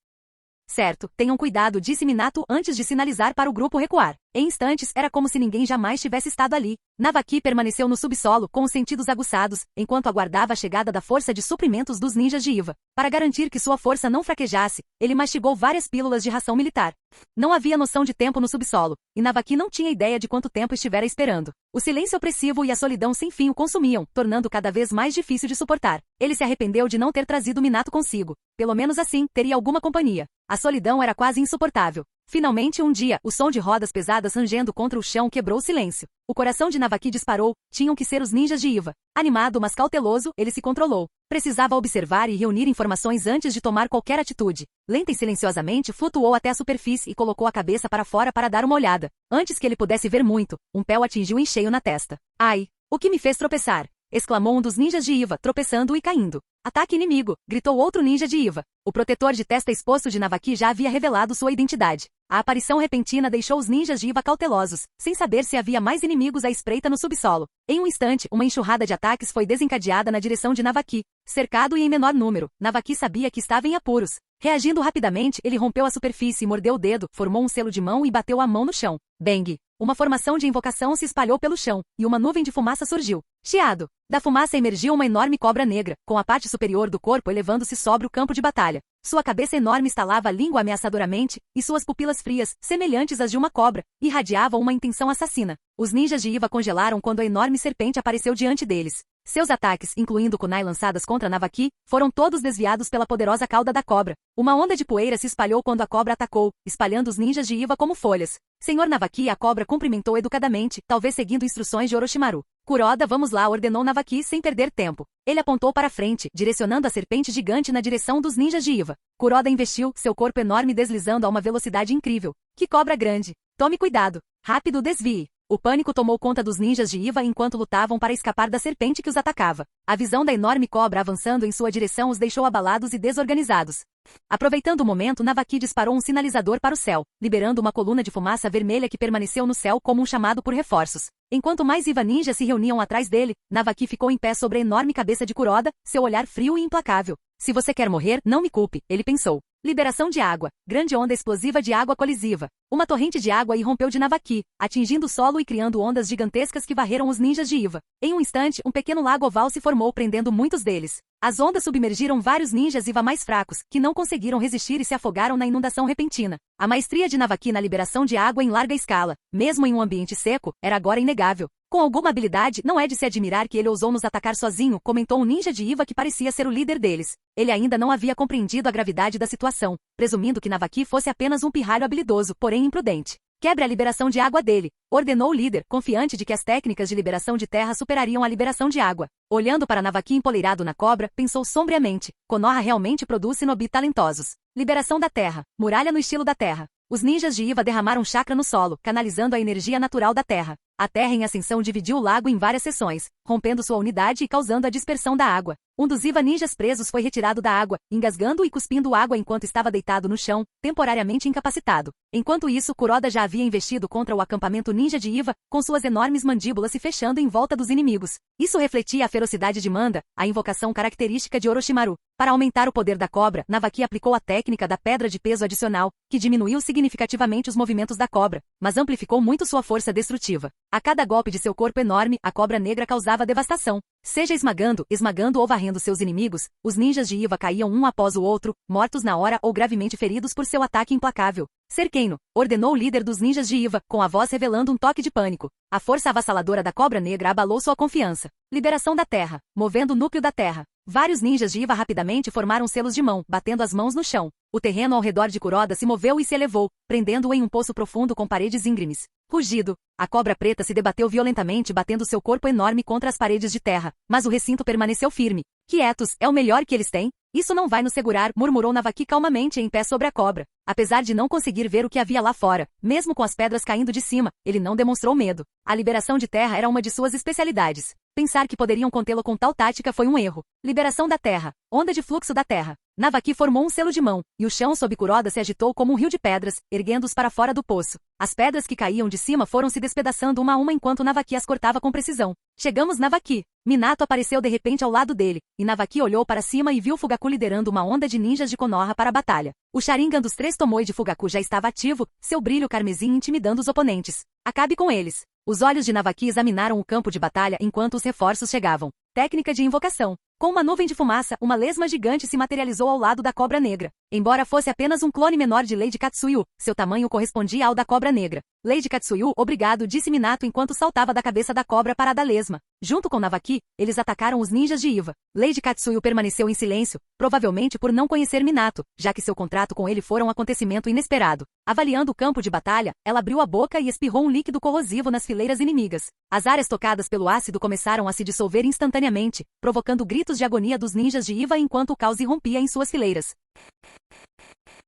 Certo, tenham cuidado, disse Minato antes de sinalizar para o grupo recuar. Em instantes, era como se ninguém jamais tivesse estado ali. Navaki permaneceu no subsolo, com os sentidos aguçados, enquanto aguardava a chegada da força de suprimentos dos ninjas de Iva. Para garantir que sua força não fraquejasse, ele mastigou várias pílulas de ração militar. Não havia noção de tempo no subsolo, e Navaki não tinha ideia de quanto tempo estivera esperando. O silêncio opressivo e a solidão sem fim o consumiam, tornando cada vez mais difícil de suportar. Ele se arrependeu de não ter trazido Minato consigo. Pelo menos assim, teria alguma companhia. A solidão era quase insuportável. Finalmente, um dia, o som de rodas pesadas rangendo contra o chão quebrou o silêncio. O coração de Navaki disparou, tinham que ser os ninjas de Iva. Animado, mas cauteloso, ele se controlou. Precisava observar e reunir informações antes de tomar qualquer atitude. Lenta e silenciosamente, flutuou até a superfície e colocou a cabeça para fora para dar uma olhada. Antes que ele pudesse ver muito, um pé o atingiu em cheio na testa. Ai! O que me fez tropeçar? Exclamou um dos ninjas de Iva, tropeçando e caindo. Ataque inimigo! Gritou outro ninja de Iva. O protetor de testa exposto de Navaki já havia revelado sua identidade. A aparição repentina deixou os ninjas de Iva cautelosos, sem saber se havia mais inimigos à espreita no subsolo. Em um instante, uma enxurrada de ataques foi desencadeada na direção de Navaki. Cercado e em menor número, Navaki sabia que estava em apuros. Reagindo rapidamente, ele rompeu a superfície e mordeu o dedo, formou um selo de mão e bateu a mão no chão. Bang! Uma formação de invocação se espalhou pelo chão, e uma nuvem de fumaça surgiu. Chiado! Da fumaça emergiu uma enorme cobra negra, com a parte superior do corpo elevando-se sobre o campo de batalha. Sua cabeça enorme estalava a língua ameaçadoramente, e suas pupilas frias, semelhantes às de uma cobra, irradiavam uma intenção assassina. Os ninjas de Iva congelaram quando a enorme serpente apareceu diante deles. Seus ataques, incluindo kunai lançadas contra Navaki, foram todos desviados pela poderosa cauda da cobra. Uma onda de poeira se espalhou quando a cobra atacou, espalhando os ninjas de Iva como folhas. Senhor Navaki, a cobra cumprimentou educadamente, talvez seguindo instruções de Orochimaru. Kuroda, vamos lá, ordenou Navaki sem perder tempo. Ele apontou para frente, direcionando a serpente gigante na direção dos ninjas de Iva. Kuroda investiu, seu corpo enorme deslizando a uma velocidade incrível. Que cobra grande! Tome cuidado! Rápido, desvie! O pânico tomou conta dos ninjas de Iva enquanto lutavam para escapar da serpente que os atacava. A visão da enorme cobra avançando em sua direção os deixou abalados e desorganizados. Aproveitando o momento, Navaki disparou um sinalizador para o céu, liberando uma coluna de fumaça vermelha que permaneceu no céu como um chamado por reforços. Enquanto mais Iva ninjas se reuniam atrás dele, Navaki ficou em pé sobre a enorme cabeça de Kuroda, seu olhar frio e implacável. Se você quer morrer, não me culpe, ele pensou. Liberação de água. Grande onda explosiva de água colisiva. Uma torrente de água irrompeu de Navaki, atingindo o solo e criando ondas gigantescas que varreram os ninjas de Iva. Em um instante, um pequeno lago oval se formou prendendo muitos deles. As ondas submergiram vários ninjas Iva mais fracos, que não conseguiram resistir e se afogaram na inundação repentina. A maestria de Navaki na liberação de água em larga escala, mesmo em um ambiente seco, era agora inegável. Com alguma habilidade, não é de se admirar que ele ousou nos atacar sozinho, comentou um ninja de Iva que parecia ser o líder deles. Ele ainda não havia compreendido a gravidade da situação, presumindo que Navaki fosse apenas um pirralho habilidoso, porém imprudente. Quebre a liberação de água dele, ordenou o líder, confiante de que as técnicas de liberação de terra superariam a liberação de água. Olhando para Navaki empoleirado na cobra, pensou sombriamente, Konoha realmente produz shinobi talentosos. Liberação da terra, muralha no estilo da terra. Os ninjas de Iva derramaram chakra no solo, canalizando a energia natural da terra. A terra em ascensão dividiu o lago em várias seções, rompendo sua unidade e causando a dispersão da água. Um dos Iva ninjas presos foi retirado da água, engasgando e cuspindo água enquanto estava deitado no chão, temporariamente incapacitado. Enquanto isso, Kuroda já havia investido contra o acampamento ninja de Iva, com suas enormes mandíbulas se fechando em volta dos inimigos. Isso refletia a ferocidade de Manda, a invocação característica de Orochimaru. Para aumentar o poder da cobra, Navaki aplicou a técnica da pedra de peso adicional, que diminuiu significativamente os movimentos da cobra, mas amplificou muito sua força destrutiva. A cada golpe de seu corpo enorme, a cobra negra causava devastação. Seja esmagando ou varrendo seus inimigos, os ninjas de Iva caíam um após o outro, mortos na hora ou gravemente feridos por seu ataque implacável. Cerqueino, ordenou o líder dos ninjas de Iva, com a voz revelando um toque de pânico. A força avassaladora da cobra negra abalou sua confiança. Liberação da terra, movendo o núcleo da terra. Vários ninjas de Iva rapidamente formaram selos de mão, batendo as mãos no chão. O terreno ao redor de Kuroda se moveu e se elevou, prendendo-o em um poço profundo com paredes íngremes. Rugido. A cobra preta se debateu violentamente, batendo seu corpo enorme contra as paredes de terra, mas o recinto permaneceu firme. Quietos, é o melhor que eles têm? Isso não vai nos segurar, murmurou Navaki calmamente em pé sobre a cobra. Apesar de não conseguir ver o que havia lá fora, mesmo com as pedras caindo de cima, ele não demonstrou medo. A liberação de terra era uma de suas especialidades. Pensar que poderiam contê-lo com tal tática foi um erro. Liberação da terra. Onda de fluxo da terra. Navaki formou um selo de mão, e o chão sob Kuroda se agitou como um rio de pedras, erguendo-os para fora do poço. As pedras que caíam de cima foram se despedaçando uma a uma enquanto Navaki as cortava com precisão. Chegamos, Navaki. Minato apareceu de repente ao lado dele, e Navaki olhou para cima e viu Fugaku liderando uma onda de ninjas de Konoha para a batalha. O Sharingan dos 3 Tomoe de Fugaku já estava ativo, seu brilho carmesim intimidando os oponentes. Acabe com eles. Os olhos de Navaki examinaram o campo de batalha enquanto os reforços chegavam. Técnica de invocação. Com uma nuvem de fumaça, uma lesma gigante se materializou ao lado da Cobra Negra. Embora fosse apenas um clone menor de Lady Katsuyu, seu tamanho correspondia ao da Cobra Negra. Lady Katsuyu, obrigado, disse Minato enquanto saltava da cabeça da cobra para a da lesma. Junto com Navaki, eles atacaram os ninjas de Iva. Lady Katsuyu permaneceu em silêncio, provavelmente por não conhecer Minato, já que seu contrato com ele fora um acontecimento inesperado. Avaliando o campo de batalha, ela abriu a boca e espirrou um líquido corrosivo nas fileiras inimigas. As áreas tocadas pelo ácido começaram a se dissolver instantaneamente, provocando gritos de agonia dos ninjas de Iva enquanto o caos irrompia em suas fileiras.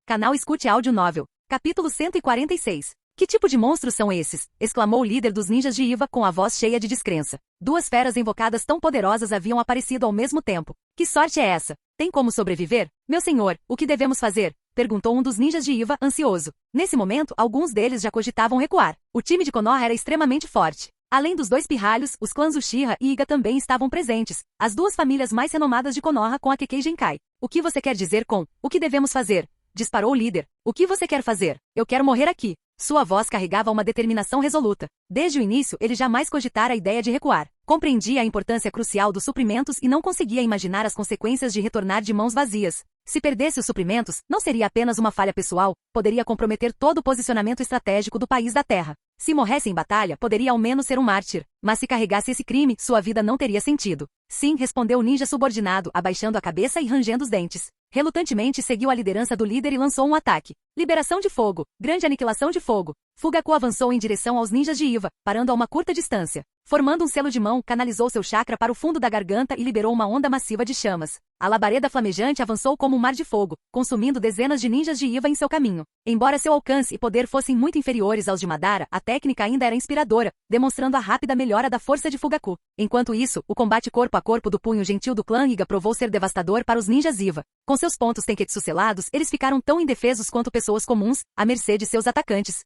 Canal Escute Áudio Novel. Capítulo 146. Que tipo de monstros são esses? Exclamou o líder dos ninjas de Iva com a voz cheia de descrença. 2 feras invocadas tão poderosas haviam aparecido ao mesmo tempo. Que sorte é essa? Tem como sobreviver? Meu senhor, o que devemos fazer? Perguntou um dos ninjas de Iva, ansioso. Nesse momento, alguns deles já cogitavam recuar. O time de Konoha era extremamente forte. Além dos 2 pirralhos, os clãs Uchiha e Iga também estavam presentes, as 2 famílias mais renomadas de Konoha com a Kekkei Genkai. O que você quer dizer com, o que devemos fazer? Disparou o líder. O que você quer fazer? Eu quero morrer aqui. Sua voz carregava uma determinação resoluta. Desde o início, ele jamais cogitara a ideia de recuar. Compreendia a importância crucial dos suprimentos e não conseguia imaginar as consequências de retornar de mãos vazias. Se perdesse os suprimentos, não seria apenas uma falha pessoal, poderia comprometer todo o posicionamento estratégico do país da Terra. Se morresse em batalha, poderia ao menos ser um mártir, mas se carregasse esse crime, sua vida não teria sentido. Sim, respondeu o ninja subordinado, abaixando a cabeça e rangendo os dentes. Relutantemente seguiu a liderança do líder e lançou um ataque. Liberação de fogo. Grande aniquilação de fogo. Fugaku avançou em direção aos ninjas de Iva, parando a uma curta distância. Formando um selo de mão, canalizou seu chakra para o fundo da garganta e liberou uma onda massiva de chamas. A labareda flamejante avançou como um mar de fogo, consumindo dezenas de ninjas de Iva em seu caminho. Embora seu alcance e poder fossem muito inferiores aos de Madara, a técnica ainda era inspiradora, demonstrando a rápida melhora da força de Fugaku. Enquanto isso, o combate corpo a corpo do punho gentil do clã Iga provou ser devastador para os ninjas Iva. Com seus pontos Tenketsu selados, eles ficaram tão indefesos quanto pessoas comuns, à mercê de seus atacantes.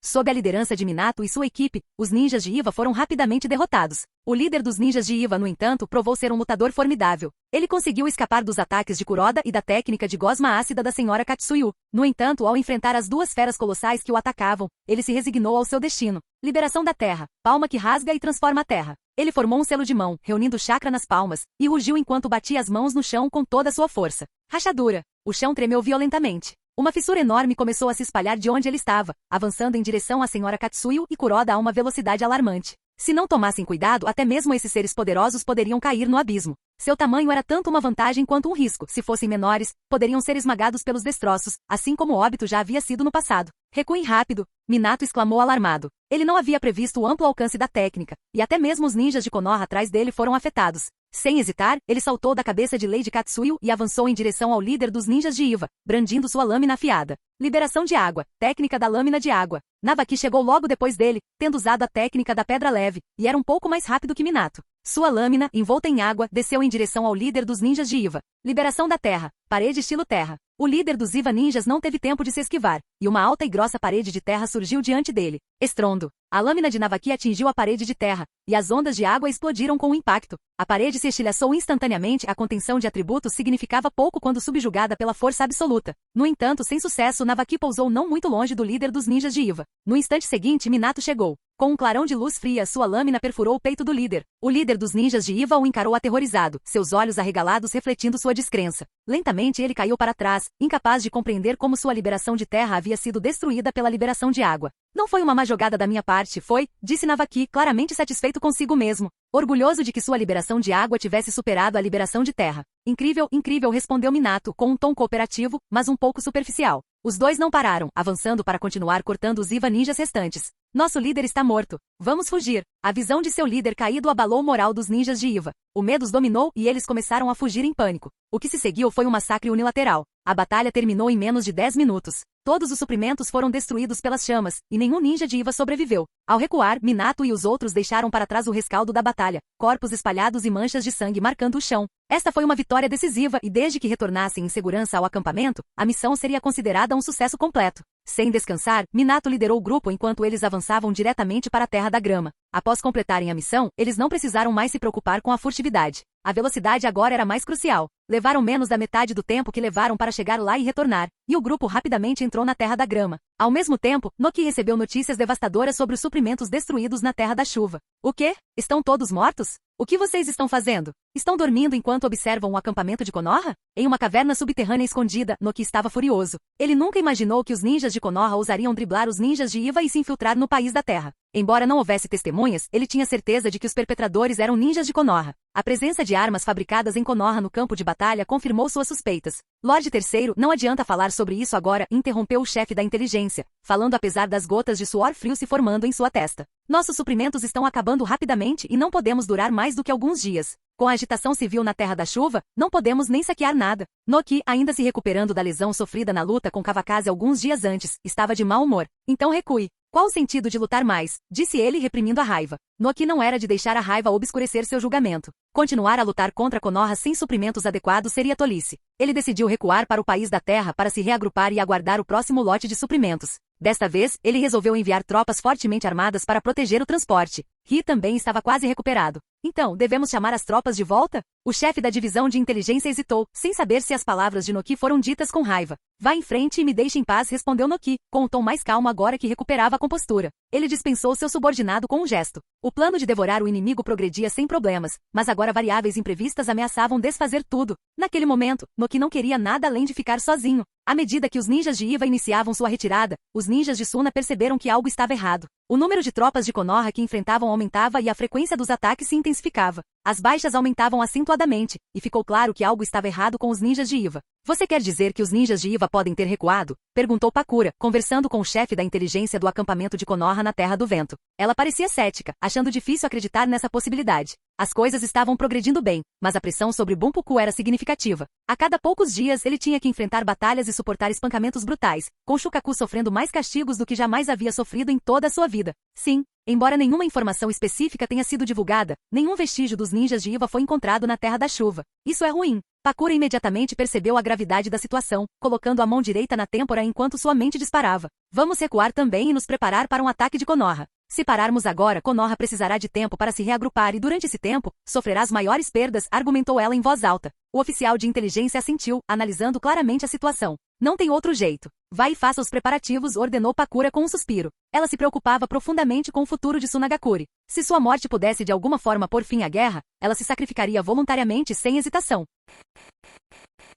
Sob a liderança de Minato e sua equipe, os ninjas de Iva foram rapidamente derrotados. O líder dos ninjas de Iva, no entanto, provou ser um lutador formidável. Ele conseguiu escapar dos ataques de Kuroda e da técnica de gosma ácida da senhora Katsuyu. No entanto, ao enfrentar as 2 feras colossais que o atacavam, ele se resignou ao seu destino. Liberação da terra, palma que rasga e transforma a terra. Ele formou um selo de mão, reunindo chakra nas palmas, e rugiu enquanto batia as mãos no chão com toda a sua força. Rachadura. O chão tremeu violentamente. Uma fissura enorme começou a se espalhar de onde ele estava, avançando em direção à senhora Katsuyu e Kuroda a uma velocidade alarmante. Se não tomassem cuidado, até mesmo esses seres poderosos poderiam cair no abismo. Seu tamanho era tanto uma vantagem quanto um risco. Se fossem menores, poderiam ser esmagados pelos destroços, assim como o óbito já havia sido no passado. Recuem rápido, Minato exclamou alarmado. Ele não havia previsto o amplo alcance da técnica, e até mesmo os ninjas de Konoha atrás dele foram afetados. Sem hesitar, ele saltou da cabeça de Lady Katsuyu e avançou em direção ao líder dos ninjas de Iva, brandindo sua lâmina afiada. Liberação de água, técnica da lâmina de água. Navaki chegou logo depois dele, tendo usado a técnica da pedra leve, e era um pouco mais rápido que Minato. Sua lâmina, envolta em água, desceu em direção ao líder dos ninjas de Iva. Liberação da terra, parede estilo terra. O líder dos Iva ninjas não teve tempo de se esquivar, e uma alta e grossa parede de terra surgiu diante dele. Estrondo. A lâmina de Navaki atingiu a parede de terra, e as ondas de água explodiram com o impacto. A parede se estilhaçou instantaneamente, a contenção de atributos significava pouco quando subjugada pela força absoluta. No entanto, sem sucesso, Navaki pousou não muito longe do líder dos ninjas de Iva. No instante seguinte, Minato chegou. Com um clarão de luz fria, sua lâmina perfurou o peito do líder. O líder dos ninjas de Iva o encarou aterrorizado, seus olhos arregalados refletindo sua descrença. Lentamente ele caiu para trás, incapaz de compreender como sua liberação de terra havia sido destruída pela liberação de água. Não foi uma má jogada da minha parte, foi, disse Navaki, claramente satisfeito consigo mesmo. Orgulhoso de que sua liberação de água tivesse superado a liberação de terra. Incrível, incrível, respondeu Minato, com um tom cooperativo, mas um pouco superficial. Os dois não pararam, avançando para continuar cortando os Iva ninjas restantes. Nosso líder está morto. Vamos fugir. A visão de seu líder caído abalou o moral dos ninjas de Iva. O medo os dominou e eles começaram a fugir em pânico. O que se seguiu foi um massacre unilateral. A batalha terminou em menos de 10 minutos. Todos os suprimentos foram destruídos pelas chamas, e nenhum ninja de Iva sobreviveu. Ao recuar, Minato e os outros deixaram para trás o rescaldo da batalha, corpos espalhados e manchas de sangue marcando o chão. Esta foi uma vitória decisiva e desde que retornassem em segurança ao acampamento, a missão seria considerada um sucesso completo. Sem descansar, Minato liderou o grupo enquanto eles avançavam diretamente para a Terra da Grama. Após completarem a missão, eles não precisaram mais se preocupar com a furtividade. A velocidade agora era mais crucial. Levaram menos da metade do tempo que levaram para chegar lá e retornar, e o grupo rapidamente entrou na Terra da Grama. Ao mesmo tempo, Noki recebeu notícias devastadoras sobre os suprimentos destruídos na Terra da Chuva. O quê? Estão todos mortos? O que vocês estão fazendo? Estão dormindo enquanto observam o acampamento de Konoha? Em uma caverna subterrânea escondida, Noki estava furioso. Ele nunca imaginou que os ninjas de Konoha ousariam driblar os ninjas de Iva e se infiltrar no país da Terra. Embora não houvesse testemunhas, ele tinha certeza de que os perpetradores eram ninjas de Konoha. A presença de armas fabricadas em Konoha no campo de batalha confirmou suas suspeitas. Lorde III, não adianta falar sobre isso agora, interrompeu o chefe da inteligência, falando apesar das gotas de suor frio se formando em sua testa. Nossos suprimentos estão acabando rapidamente e não podemos durar mais do que alguns dias. Com a agitação civil na Terra da Chuva, não podemos nem saquear nada. Noki, ainda se recuperando da lesão sofrida na luta com Kawakaze alguns dias antes, estava de mau humor. Então recue. Qual o sentido de lutar mais? Disse ele reprimindo a raiva. Noki não era de deixar a raiva obscurecer seu julgamento. Continuar a lutar contra Konoha sem suprimentos adequados seria tolice. Ele decidiu recuar para o país da Terra para se reagrupar e aguardar o próximo lote de suprimentos. Desta vez, ele resolveu enviar tropas fortemente armadas para proteger o transporte. Ri também estava quase recuperado. Então, devemos chamar as tropas de volta? O chefe da divisão de inteligência hesitou, sem saber se as palavras de Noki foram ditas com raiva. Vá em frente e me deixe em paz, respondeu Noki, com um tom mais calmo agora que recuperava a compostura. Ele dispensou seu subordinado com um gesto. O plano de devorar o inimigo progredia sem problemas, mas agora variáveis imprevistas ameaçavam desfazer tudo. Naquele momento, Noki não queria nada além de ficar sozinho. À medida que os ninjas de Iva iniciavam sua retirada, os ninjas de Suna perceberam que algo estava errado. O número de tropas de Konoha que enfrentavam aumentava e a frequência dos ataques se intensificava. As baixas aumentavam acentuadamente, e ficou claro que algo estava errado com os ninjas de Iva. Você quer dizer que os ninjas de Iva podem ter recuado? Perguntou Pakura, conversando com o chefe da inteligência do acampamento de Konoha na Terra do Vento. Ela parecia cética, achando difícil acreditar nessa possibilidade. As coisas estavam progredindo bem, mas a pressão sobre Bunpuku era significativa. A cada poucos dias ele tinha que enfrentar batalhas e suportar espancamentos brutais, com Shukaku sofrendo mais castigos do que jamais havia sofrido em toda a sua vida. Sim, embora nenhuma informação específica tenha sido divulgada, nenhum vestígio dos ninjas de Iva foi encontrado na Terra da Chuva. Isso é ruim. Pakura imediatamente percebeu a gravidade da situação, colocando a mão direita na têmpora enquanto sua mente disparava. Vamos recuar também e nos preparar para um ataque de Konoha. Se pararmos agora, Konoha precisará de tempo para se reagrupar e durante esse tempo, sofrerá as maiores perdas, argumentou ela em voz alta. O oficial de inteligência assentiu, analisando claramente a situação. Não tem outro jeito. Vá e faça os preparativos, ordenou Pakura com um suspiro. Ela se preocupava profundamente com o futuro de Sunagakure. Se sua morte pudesse de alguma forma pôr fim à guerra, ela se sacrificaria voluntariamente sem hesitação.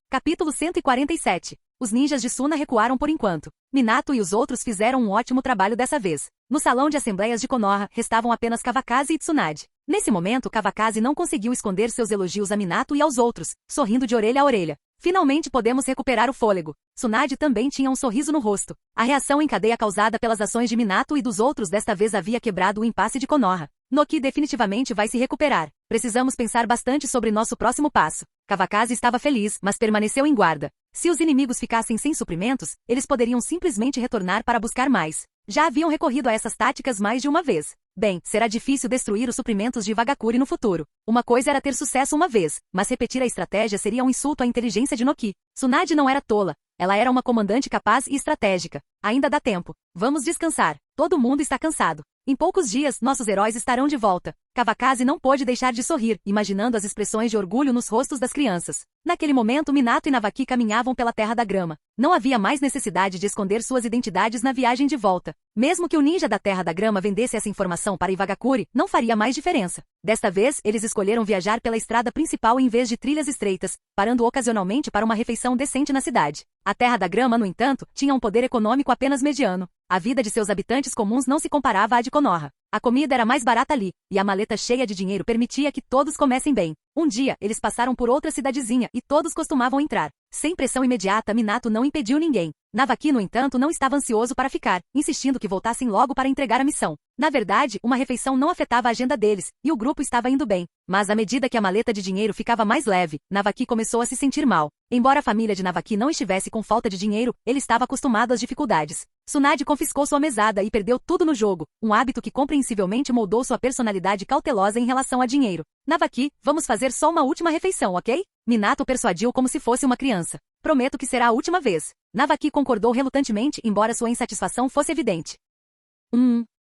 Capítulo 147. Os ninjas de Suna recuaram por enquanto. Minato e os outros fizeram um ótimo trabalho dessa vez. No salão de assembleias de Konoha, restavam apenas Kawakaze e Tsunade. Nesse momento, Kawakaze não conseguiu esconder seus elogios a Minato e aos outros, sorrindo de orelha a orelha. Finalmente podemos recuperar o fôlego. Tsunade também tinha um sorriso no rosto. A reação em cadeia causada pelas ações de Minato e dos outros desta vez havia quebrado o impasse de Konoha. Noki definitivamente vai se recuperar. Precisamos pensar bastante sobre nosso próximo passo. Kawakaze estava feliz, mas permaneceu em guarda. Se os inimigos ficassem sem suprimentos, eles poderiam simplesmente retornar para buscar mais. Já haviam recorrido a essas táticas mais de uma vez. Bem, será difícil destruir os suprimentos de Vagakure no futuro. Uma coisa era ter sucesso uma vez, mas repetir a estratégia seria um insulto à inteligência de Noki. Tsunade não era tola. Ela era uma comandante capaz e estratégica. Ainda dá tempo. Vamos descansar. Todo mundo está cansado. Em poucos dias, nossos heróis estarão de volta. Kawakaze não pôde deixar de sorrir, imaginando as expressões de orgulho nos rostos das crianças. Naquele momento, Minato e Navaki caminhavam pela Terra da Grama. Não havia mais necessidade de esconder suas identidades na viagem de volta. Mesmo que o ninja da Terra da Grama vendesse essa informação para Iwagakure, não faria mais diferença. Desta vez, eles escolheram viajar pela estrada principal em vez de trilhas estreitas, parando ocasionalmente para uma refeição decente na cidade. A Terra da Grama, no entanto, tinha um poder econômico apenas mediano. A vida de seus habitantes comuns não se comparava à de Konoha. A comida era mais barata ali, e a maleta cheia de dinheiro permitia que todos comessem bem. Um dia, eles passaram por outra cidadezinha e todos costumavam entrar. Sem pressão imediata, Minato não impediu ninguém. Navaki, no entanto, não estava ansioso para ficar, insistindo que voltassem logo para entregar a missão. Na verdade, uma refeição não afetava a agenda deles, e o grupo estava indo bem. Mas à medida que a maleta de dinheiro ficava mais leve, Navaki começou a se sentir mal. Embora a família de Navaki não estivesse com falta de dinheiro, ele estava acostumado às dificuldades. Tsunade confiscou sua mesada e perdeu tudo no jogo, um hábito que compreensivelmente moldou sua personalidade cautelosa em relação a dinheiro. Navaki, vamos fazer só uma última refeição, ok? Minato persuadiu como se fosse uma criança. Prometo que será a última vez. Navaki concordou relutantemente, embora sua insatisfação fosse evidente.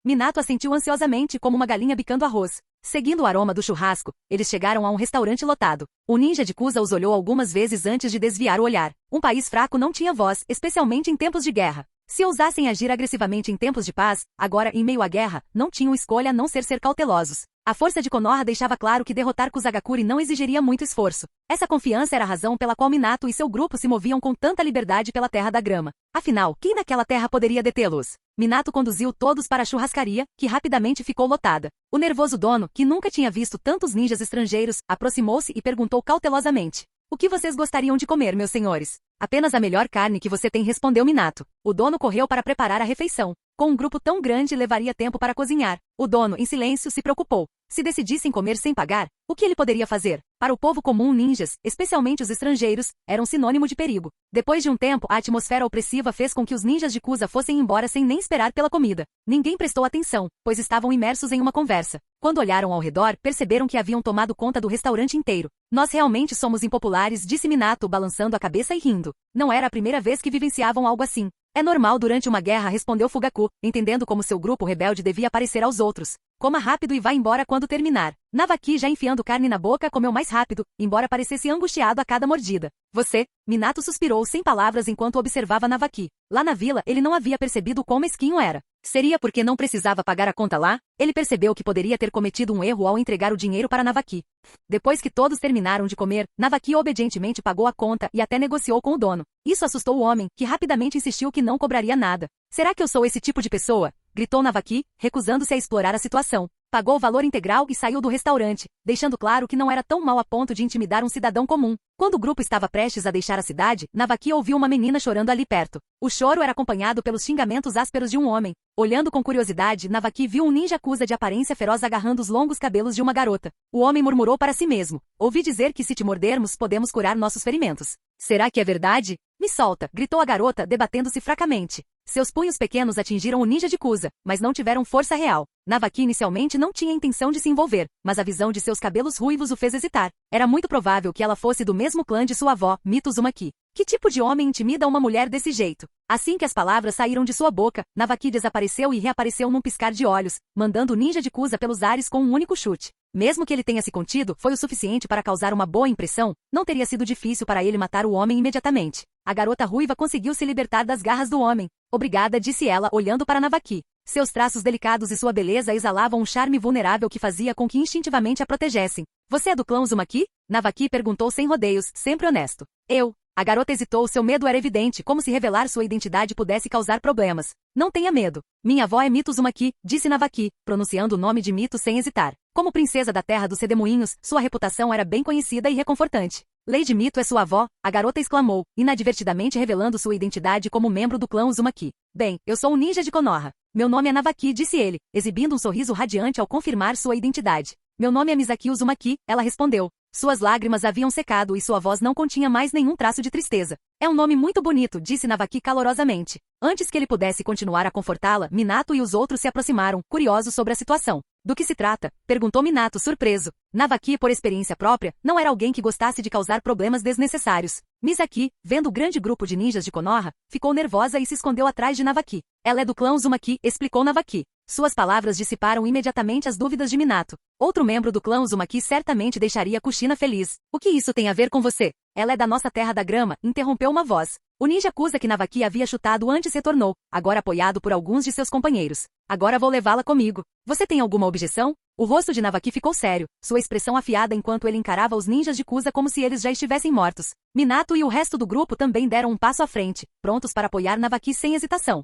Minato assentiu ansiosamente como uma galinha bicando arroz. Seguindo o aroma do churrasco, eles chegaram a um restaurante lotado. O ninja de Kusa os olhou algumas vezes antes de desviar o olhar. Um país fraco não tinha voz, especialmente em tempos de guerra. Se ousassem agir agressivamente em tempos de paz, agora, em meio à guerra, não tinham escolha a não ser cautelosos. A força de Konoha deixava claro que derrotar Kusagakure não exigiria muito esforço. Essa confiança era a razão pela qual Minato e seu grupo se moviam com tanta liberdade pela Terra da Grama. Afinal, quem naquela terra poderia detê-los? Minato conduziu todos para a churrascaria, que rapidamente ficou lotada. O nervoso dono, que nunca tinha visto tantos ninjas estrangeiros, aproximou-se e perguntou cautelosamente: "O que vocês gostariam de comer, meus senhores?" "Apenas a melhor carne que você tem", respondeu Minato. O dono correu para preparar a refeição. Com um grupo tão grande, levaria tempo para cozinhar. O dono, em silêncio, se preocupou. Se decidissem comer sem pagar, o que ele poderia fazer? Para o povo comum, ninjas, especialmente os estrangeiros, eram sinônimo de perigo. Depois de um tempo, a atmosfera opressiva fez com que os ninjas de Kusa fossem embora sem nem esperar pela comida. Ninguém prestou atenção, pois estavam imersos em uma conversa. Quando olharam ao redor, perceberam que haviam tomado conta do restaurante inteiro. "Nós realmente somos impopulares", disse Minato, balançando a cabeça e rindo. Não era a primeira vez que vivenciavam algo assim. "É normal durante uma guerra", respondeu Fugaku, entendendo como seu grupo rebelde devia parecer aos outros. "Coma rápido e vá embora quando terminar." Navaki, já enfiando carne na boca, comeu mais rápido, embora parecesse angustiado a cada mordida. "Você?" Minato suspirou sem palavras enquanto observava Navaki. Lá na vila, ele não havia percebido o quão mesquinho era. Seria porque não precisava pagar a conta lá? Ele percebeu que poderia ter cometido um erro ao entregar o dinheiro para Navaki. Depois que todos terminaram de comer, Navaki obedientemente pagou a conta e até negociou com o dono. Isso assustou o homem, que rapidamente insistiu que não cobraria nada. "Será que eu sou esse tipo de pessoa?" gritou Navaki, recusando-se a explorar a situação. Pagou o valor integral e saiu do restaurante, deixando claro que não era tão mau a ponto de intimidar um cidadão comum. Quando o grupo estava prestes a deixar a cidade, Navaki ouviu uma menina chorando ali perto. O choro era acompanhado pelos xingamentos ásperos de um homem. Olhando com curiosidade, Navaki viu um ninja Kusa de aparência feroz agarrando os longos cabelos de uma garota. O homem murmurou para si mesmo: "Ouvi dizer que se te mordermos podemos curar nossos ferimentos. Será que é verdade?" "Me solta", gritou a garota, debatendo-se fracamente. Seus punhos pequenos atingiram o ninja de Kusa, mas não tiveram força real. Navaki inicialmente não tinha intenção de se envolver, mas a visão de seus cabelos ruivos o fez hesitar. Era muito provável que ela fosse do mesmo clã de sua avó, Mito Uzumaki. Que tipo de homem intimida uma mulher desse jeito? Assim que as palavras saíram de sua boca, Navaki desapareceu e reapareceu num piscar de olhos, mandando o ninja de Kusa pelos ares com um único chute. Mesmo que ele tenha se contido, foi o suficiente para causar uma boa impressão. Não teria sido difícil para ele matar o homem imediatamente. A garota ruiva conseguiu se libertar das garras do homem. "Obrigada", disse ela, olhando para Navaki. Seus traços delicados e sua beleza exalavam um charme vulnerável que fazia com que instintivamente a protegessem. "Você é do clã Uzumaki?" Navaki perguntou sem rodeios, sempre honesto. "Eu." A garota hesitou, seu medo era evidente, como se revelar sua identidade pudesse causar problemas. "Não tenha medo. Minha avó é Mito Uzumaki", disse Navaki, pronunciando o nome de Mito sem hesitar. Como princesa da terra dos redemoinhos, sua reputação era bem conhecida e reconfortante. "Lady Mito é sua avó?" a garota exclamou, inadvertidamente revelando sua identidade como membro do clã Uzumaki. "Bem, eu sou um ninja de Konoha. Meu nome é Navaki", disse ele, exibindo um sorriso radiante ao confirmar sua identidade. "Meu nome é Misaki Uzumaki", ela respondeu. Suas lágrimas haviam secado e sua voz não continha mais nenhum traço de tristeza. "É um nome muito bonito", disse Navaki calorosamente. Antes que ele pudesse continuar a confortá-la, Minato e os outros se aproximaram, curiosos sobre a situação. "Do que se trata?" perguntou Minato, surpreso. Navaki, por experiência própria, não era alguém que gostasse de causar problemas desnecessários. Misaki, vendo o grande grupo de ninjas de Konoha, ficou nervosa e se escondeu atrás de Navaki. "Ela é do clã Uzumaki", explicou Navaki. Suas palavras dissiparam imediatamente as dúvidas de Minato. Outro membro do clã Uzumaki certamente deixaria Kushina feliz. "O que isso tem a ver com você?" "Ela é da nossa terra da grama", interrompeu uma voz. O ninja Kusa que Navaki havia chutado antes retornou, agora apoiado por alguns de seus companheiros. "Agora vou levá-la comigo. Você tem alguma objeção?" O rosto de Navaki ficou sério, sua expressão afiada enquanto ele encarava os ninjas de Kusa como se eles já estivessem mortos. Minato e o resto do grupo também deram um passo à frente, prontos para apoiar Navaki sem hesitação.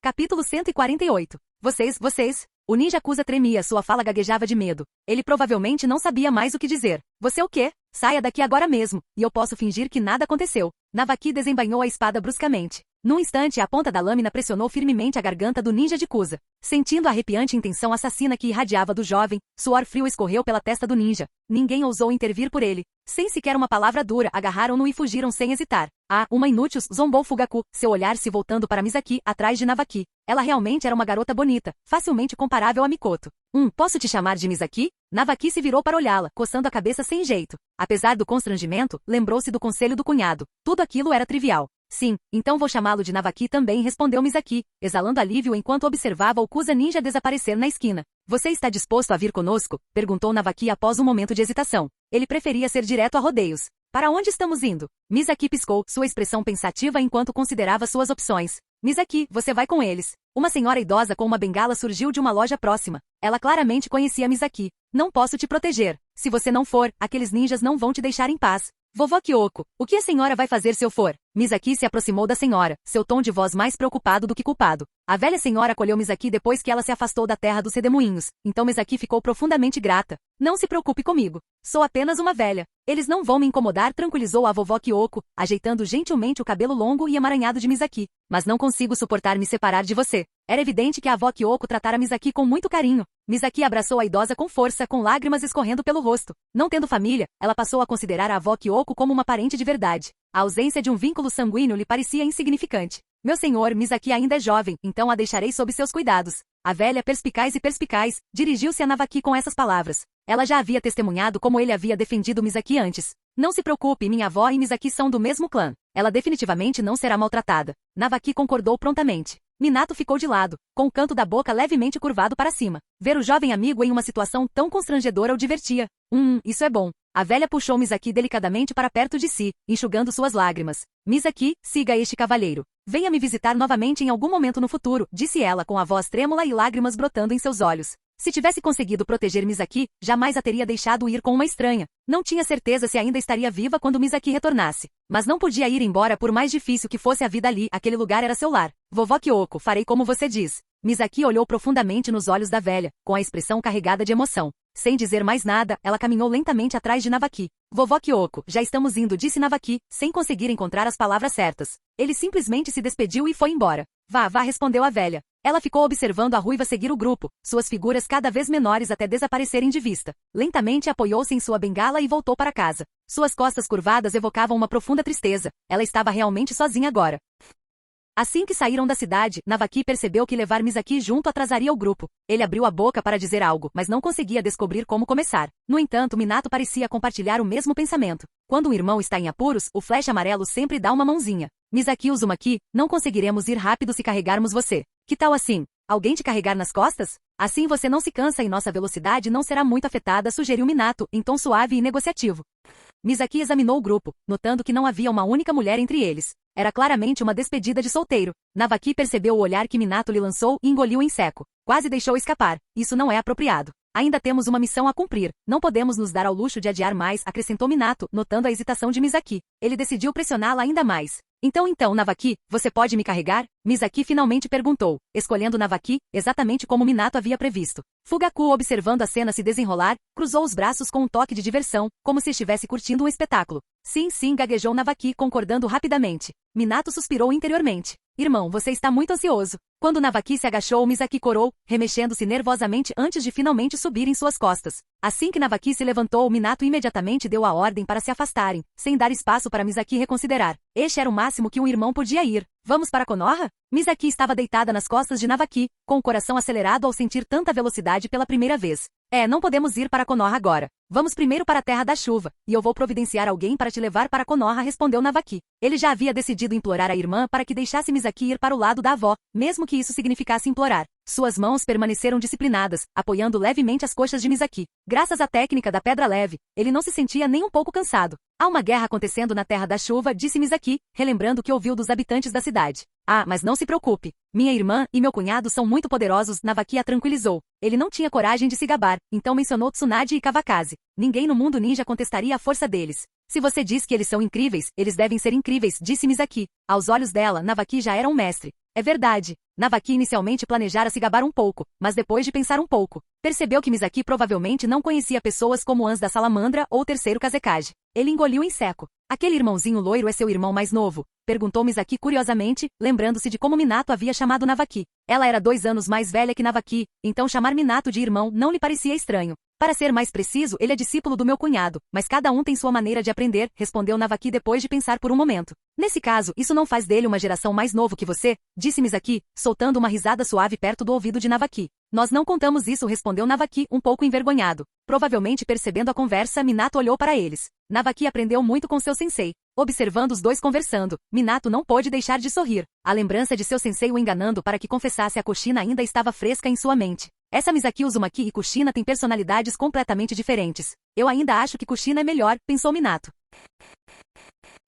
Capítulo 148. Vocês... O ninja Kusa tremia, sua fala gaguejava de medo. Ele provavelmente não sabia mais o que dizer. Você o quê? Saia daqui agora mesmo, e eu posso fingir que nada aconteceu. Navaki desembainhou a espada bruscamente. Num instante, a ponta da lâmina pressionou firmemente a garganta do ninja de Kusa. Sentindo a arrepiante intenção assassina que irradiava do jovem, suor frio escorreu pela testa do ninja. Ninguém ousou intervir por ele. Sem sequer uma palavra dura, agarraram-no e fugiram sem hesitar. Ah, uma inútil, zombou Fugaku, seu olhar se voltando para Misaki, atrás de Navaki. Ela realmente era uma garota bonita, facilmente comparável a Mikoto. Posso te chamar de Misaki? Navaki se virou para olhá-la, coçando a cabeça sem jeito. Apesar do constrangimento, lembrou-se do conselho do cunhado. Tudo aquilo era trivial. Sim, então vou chamá-lo de Navaki também, respondeu Misaki, exalando alívio enquanto observava o Kusa ninja desaparecer na esquina. Você está disposto a vir conosco? Perguntou Navaki após um momento de hesitação. Ele preferia ser direto a rodeios. Para onde estamos indo? Misaki piscou, sua expressão pensativa enquanto considerava suas opções. Misaki, você vai com eles. Uma senhora idosa com uma bengala surgiu de uma loja próxima. Ela claramente conhecia Misaki. Não posso te proteger. Se você não for, aqueles ninjas não vão te deixar em paz. Vovó Kyoko, o que a senhora vai fazer se eu for? Misaki se aproximou da senhora, seu tom de voz mais preocupado do que culpado. A velha senhora acolheu Misaki depois que ela se afastou da terra dos redemoinhos, então Misaki ficou profundamente grata. Não se preocupe comigo. Sou apenas uma velha. Eles não vão me incomodar, tranquilizou a vovó Kyoko, ajeitando gentilmente o cabelo longo e emaranhado de Misaki. Mas não consigo suportar me separar de você. Era evidente que a avó Kyoko tratara Misaki com muito carinho. Misaki abraçou a idosa com força, com lágrimas escorrendo pelo rosto. Não tendo família, ela passou a considerar a avó Kyoko como uma parente de verdade. A ausência de um vínculo sanguíneo lhe parecia insignificante. Meu senhor, Misaki ainda é jovem, então a deixarei sob seus cuidados. A velha, perspicaz, dirigiu-se a Navaki com essas palavras. Ela já havia testemunhado como ele havia defendido Misaki antes. Não se preocupe, minha avó e Misaki são do mesmo clã. Ela definitivamente não será maltratada. Navaki concordou prontamente. Minato ficou de lado, com o canto da boca levemente curvado para cima. Ver o jovem amigo em uma situação tão constrangedora o divertia. Isso é bom. A velha puxou Misaki delicadamente para perto de si, enxugando suas lágrimas. Misaki, siga este cavalheiro. Venha me visitar novamente em algum momento no futuro, disse ela com a voz trêmula e lágrimas brotando em seus olhos. Se tivesse conseguido proteger Misaki, jamais a teria deixado ir com uma estranha. Não tinha certeza se ainda estaria viva quando Misaki retornasse. Mas não podia ir embora por mais difícil que fosse a vida ali, aquele lugar era seu lar. Vovó Kyoko, farei como você diz. Misaki olhou profundamente nos olhos da velha, com a expressão carregada de emoção. Sem dizer mais nada, ela caminhou lentamente atrás de Navaki. Vovó Kyoko, já estamos indo, disse Navaki, sem conseguir encontrar as palavras certas. Ele simplesmente se despediu e foi embora. Vá, respondeu a velha. Ela ficou observando a ruiva seguir o grupo, suas figuras cada vez menores até desaparecerem de vista. Lentamente apoiou-se em sua bengala e voltou para casa. Suas costas curvadas evocavam uma profunda tristeza. Ela estava realmente sozinha agora. Assim que saíram da cidade, Navaki percebeu que levar Misaki junto atrasaria o grupo. Ele abriu a boca para dizer algo, mas não conseguia descobrir como começar. No entanto, Minato parecia compartilhar o mesmo pensamento. Quando um irmão está em apuros, o flash amarelo sempre dá uma mãozinha. Misaki Uzumaki, não conseguiremos ir rápido se carregarmos você. Que tal assim? Alguém te carregar nas costas? Assim você não se cansa e nossa velocidade não será muito afetada, sugeriu Minato, em tom suave e negociativo. Misaki examinou o grupo, notando que não havia uma única mulher entre eles. Era claramente uma despedida de solteiro. Navaki percebeu o olhar que Minato lhe lançou e engoliu em seco. Quase deixou escapar. Isso não é apropriado. Ainda temos uma missão a cumprir. Não podemos nos dar ao luxo de adiar mais, acrescentou Minato, notando a hesitação de Misaki. Ele decidiu pressioná-la ainda mais. Então, Navaki, você pode me carregar? Misaki finalmente perguntou, escolhendo Navaki, exatamente como Minato havia previsto. Fugaku, observando a cena se desenrolar, cruzou os braços com um toque de diversão, como se estivesse curtindo um espetáculo. Sim, gaguejou Navaki, concordando rapidamente. Minato suspirou interiormente. Irmão, você está muito ansioso. Quando Navaki se agachou, Misaki corou, remexendo-se nervosamente antes de finalmente subir em suas costas. Assim que Navaki se levantou, Minato imediatamente deu a ordem para se afastarem, sem dar espaço para Misaki reconsiderar. Este era o máximo que um irmão podia ir. Vamos para Konoha? Misaki estava deitada nas costas de Navaki, com o coração acelerado ao sentir tanta velocidade pela primeira vez. Não podemos ir para Konoha agora. Vamos primeiro para a Terra da Chuva, e eu vou providenciar alguém para te levar para Konoha, respondeu Navaki. Ele já havia decidido implorar à irmã para que deixasse Misaki ir para o lado da avó, mesmo que isso significasse implorar. Suas mãos permaneceram disciplinadas, apoiando levemente as coxas de Misaki. Graças à técnica da pedra leve, ele não se sentia nem um pouco cansado. Há uma guerra acontecendo na Terra da Chuva, disse Misaki, relembrando o que ouviu dos habitantes da cidade. Mas não se preocupe. Minha irmã e meu cunhado são muito poderosos, Navaki a tranquilizou. Ele não tinha coragem de se gabar, então mencionou Tsunade e Kawakaze. Ninguém no mundo ninja contestaria a força deles. Se você diz que eles são incríveis, eles devem ser incríveis, disse Misaki. Aos olhos dela, Navaki já era um mestre. É verdade. Navaki inicialmente planejara se gabar um pouco, mas depois de pensar um pouco, percebeu que Misaki provavelmente não conhecia pessoas como Ans da Salamandra ou o terceiro Kazekage. Ele engoliu em seco. Aquele irmãozinho loiro é seu irmão mais novo? Perguntou Misaki curiosamente, lembrando-se de como Minato havia chamado Navaki. Ela era 2 anos mais velha que Navaki, então chamar Minato de irmão não lhe parecia estranho. Para ser mais preciso, ele é discípulo do meu cunhado, mas cada um tem sua maneira de aprender, respondeu Navaki depois de pensar por um momento. Nesse caso, isso não faz dele uma geração mais novo que você, disse Misaki, soltando uma risada suave perto do ouvido de Navaki. Nós não contamos isso, respondeu Navaki, um pouco envergonhado. Provavelmente percebendo a conversa, Minato olhou para eles. Navaki aprendeu muito com seu sensei. Observando os dois conversando, Minato não pôde deixar de sorrir. A lembrança de seu sensei o enganando para que confessasse a Kushina ainda estava fresca em sua mente. Essa Misaki Uzumaki e Kushina têm personalidades completamente diferentes. Eu ainda acho que Kushina é melhor, pensou Minato.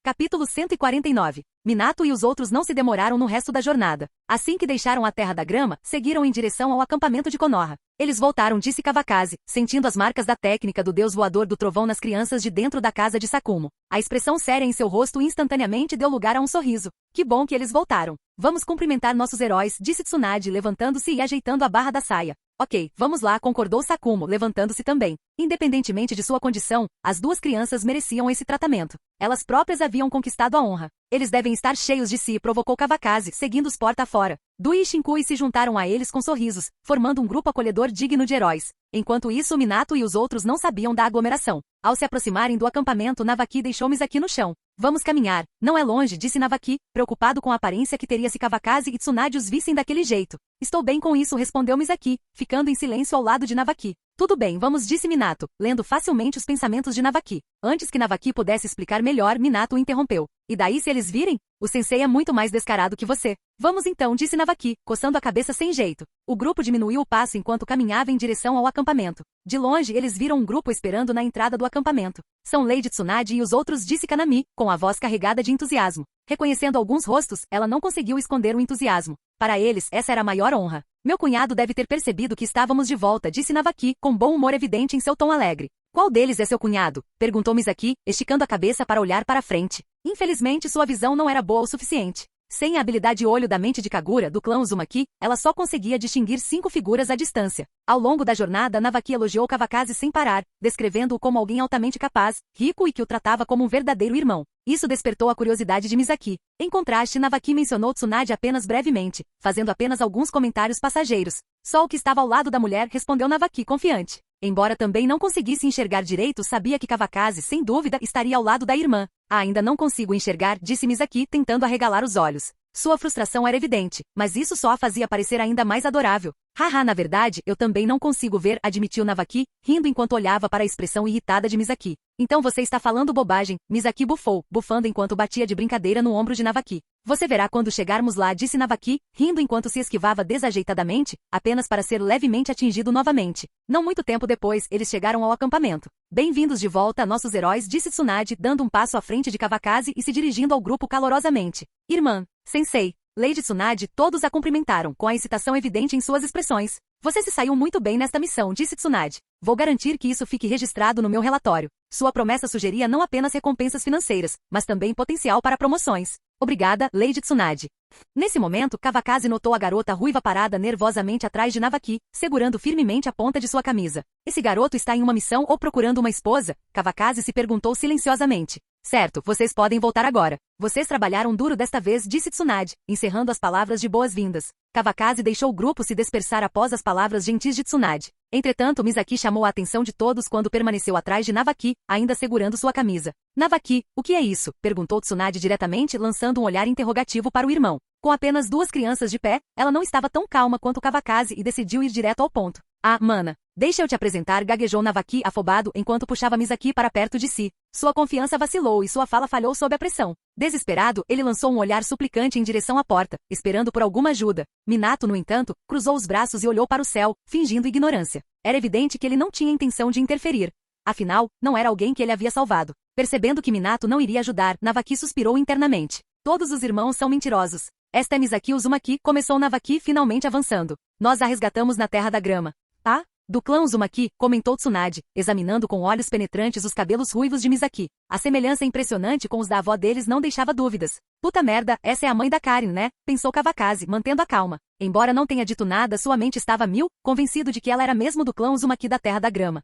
Capítulo 149. Minato e os outros não se demoraram no resto da jornada. Assim que deixaram a Terra da Grama, seguiram em direção ao acampamento de Konoha. Eles voltaram, disse Kawakaze, sentindo as marcas da técnica do deus voador do trovão nas crianças de dentro da casa de Sakumo. A expressão séria em seu rosto instantaneamente deu lugar a um sorriso. Que bom que eles voltaram. Vamos cumprimentar nossos heróis, disse Tsunade, levantando-se e ajeitando a barra da saia. Ok, vamos lá, concordou Sakumo, levantando-se também. Independentemente de sua condição, as duas crianças mereciam esse tratamento. Elas próprias haviam conquistado a honra. Eles devem estar cheios de si, provocou Kawakaze, seguindo-os porta fora. Dui e Shinkui se juntaram a eles com sorrisos, formando um grupo acolhedor digno de heróis. Enquanto isso, Minato e os outros não sabiam da aglomeração. Ao se aproximarem do acampamento, Navaki deixou Misaki no chão. Vamos caminhar. Não é longe, disse Navaki, preocupado com a aparência que teria se Kawakaze e Tsunade os vissem daquele jeito. Estou bem com isso, respondeu Misaki, ficando em silêncio ao lado de Navaki. Tudo bem, vamos, disse Minato, lendo facilmente os pensamentos de Navaki. Antes que Navaki pudesse explicar melhor, Minato o interrompeu. E daí se eles virem? O sensei é muito mais descarado que você. Vamos então, disse Navaki, coçando a cabeça sem jeito. O grupo diminuiu o passo enquanto caminhava em direção ao acampamento. De longe, eles viram um grupo esperando na entrada do acampamento. São Lady Tsunade e os outros, disse Kanami, com a voz carregada de entusiasmo. Reconhecendo alguns rostos, ela não conseguiu esconder o entusiasmo. Para eles, essa era a maior honra. Meu cunhado deve ter percebido que estávamos de volta, disse Navaki, com bom humor evidente em seu tom alegre. Qual deles é seu cunhado? Perguntou Misaki, esticando a cabeça para olhar para frente. Infelizmente, sua visão não era boa o suficiente. Sem a habilidade olho da mente de Kagura, do clã Uzumaki, ela só conseguia distinguir 5 figuras à distância. Ao longo da jornada, Navaki elogiou Kawakaze sem parar, descrevendo-o como alguém altamente capaz, rico e que o tratava como um verdadeiro irmão. Isso despertou a curiosidade de Misaki. Em contraste, Navaki mencionou Tsunade apenas brevemente, fazendo apenas alguns comentários passageiros. Só o que estava ao lado da mulher, respondeu Navaki confiante. Embora também não conseguisse enxergar direito, sabia que Kawakaze, sem dúvida, estaria ao lado da irmã. Ainda não consigo enxergar, disse Misaki, tentando arregalar os olhos. Sua frustração era evidente, mas isso só a fazia parecer ainda mais adorável. Haha, na verdade, eu também não consigo ver, admitiu Navaki, rindo enquanto olhava para a expressão irritada de Misaki. Então você está falando bobagem, Misaki bufou, bufando enquanto batia de brincadeira no ombro de Navaki. Você verá quando chegarmos lá, disse Navaki, rindo enquanto se esquivava desajeitadamente, apenas para ser levemente atingido novamente. Não muito tempo depois, eles chegaram ao acampamento. Bem-vindos de volta, nossos heróis, disse Tsunade, dando um passo à frente de Kawakaze e se dirigindo ao grupo calorosamente. Irmã, sensei, Lady Tsunade, todos a cumprimentaram, com a excitação evidente em suas expressões. Você se saiu muito bem nesta missão, disse Tsunade. Vou garantir que isso fique registrado no meu relatório. Sua promessa sugeria não apenas recompensas financeiras, mas também potencial para promoções. Obrigada, Lady Tsunade. Nesse momento, Kawakaze notou a garota ruiva parada nervosamente atrás de Navaki, segurando firmemente a ponta de sua camisa. Esse garoto está em uma missão ou procurando uma esposa? Kawakaze se perguntou silenciosamente. Certo, vocês podem voltar agora. Vocês trabalharam duro desta vez, disse Tsunade, encerrando as palavras de boas-vindas. Kawakaze deixou o grupo se dispersar após as palavras gentis de Tsunade. Entretanto, Misaki chamou a atenção de todos quando permaneceu atrás de Navaki, ainda segurando sua camisa. Navaki, o que é isso? Perguntou Tsunade diretamente, lançando um olhar interrogativo para o irmão. Com apenas 2 crianças de pé, ela não estava tão calma quanto Kawakaze e decidiu ir direto ao ponto. Ah, mana. Deixa eu te apresentar, gaguejou Navaki afobado enquanto puxava Misaki para perto de si. Sua confiança vacilou e sua fala falhou sob a pressão. Desesperado, ele lançou um olhar suplicante em direção à porta, esperando por alguma ajuda. Minato, no entanto, cruzou os braços e olhou para o céu, fingindo ignorância. Era evidente que ele não tinha intenção de interferir. Afinal, não era alguém que ele havia salvado. Percebendo que Minato não iria ajudar, Navaki suspirou internamente. Todos os irmãos são mentirosos. Esta é Misaki Uzumaki, começou Navaki finalmente avançando. Nós a resgatamos na Terra da Grama. Ah? Do clã Uzumaki, comentou Tsunade, examinando com olhos penetrantes os cabelos ruivos de Misaki. A semelhança impressionante com os da avó deles não deixava dúvidas. Puta merda, essa é a mãe da Karin, né? Pensou Kawakaze, mantendo a calma. Embora não tenha dito nada, sua mente estava a mil, convencido de que ela era mesmo do clã Uzumaki da Terra da Grama.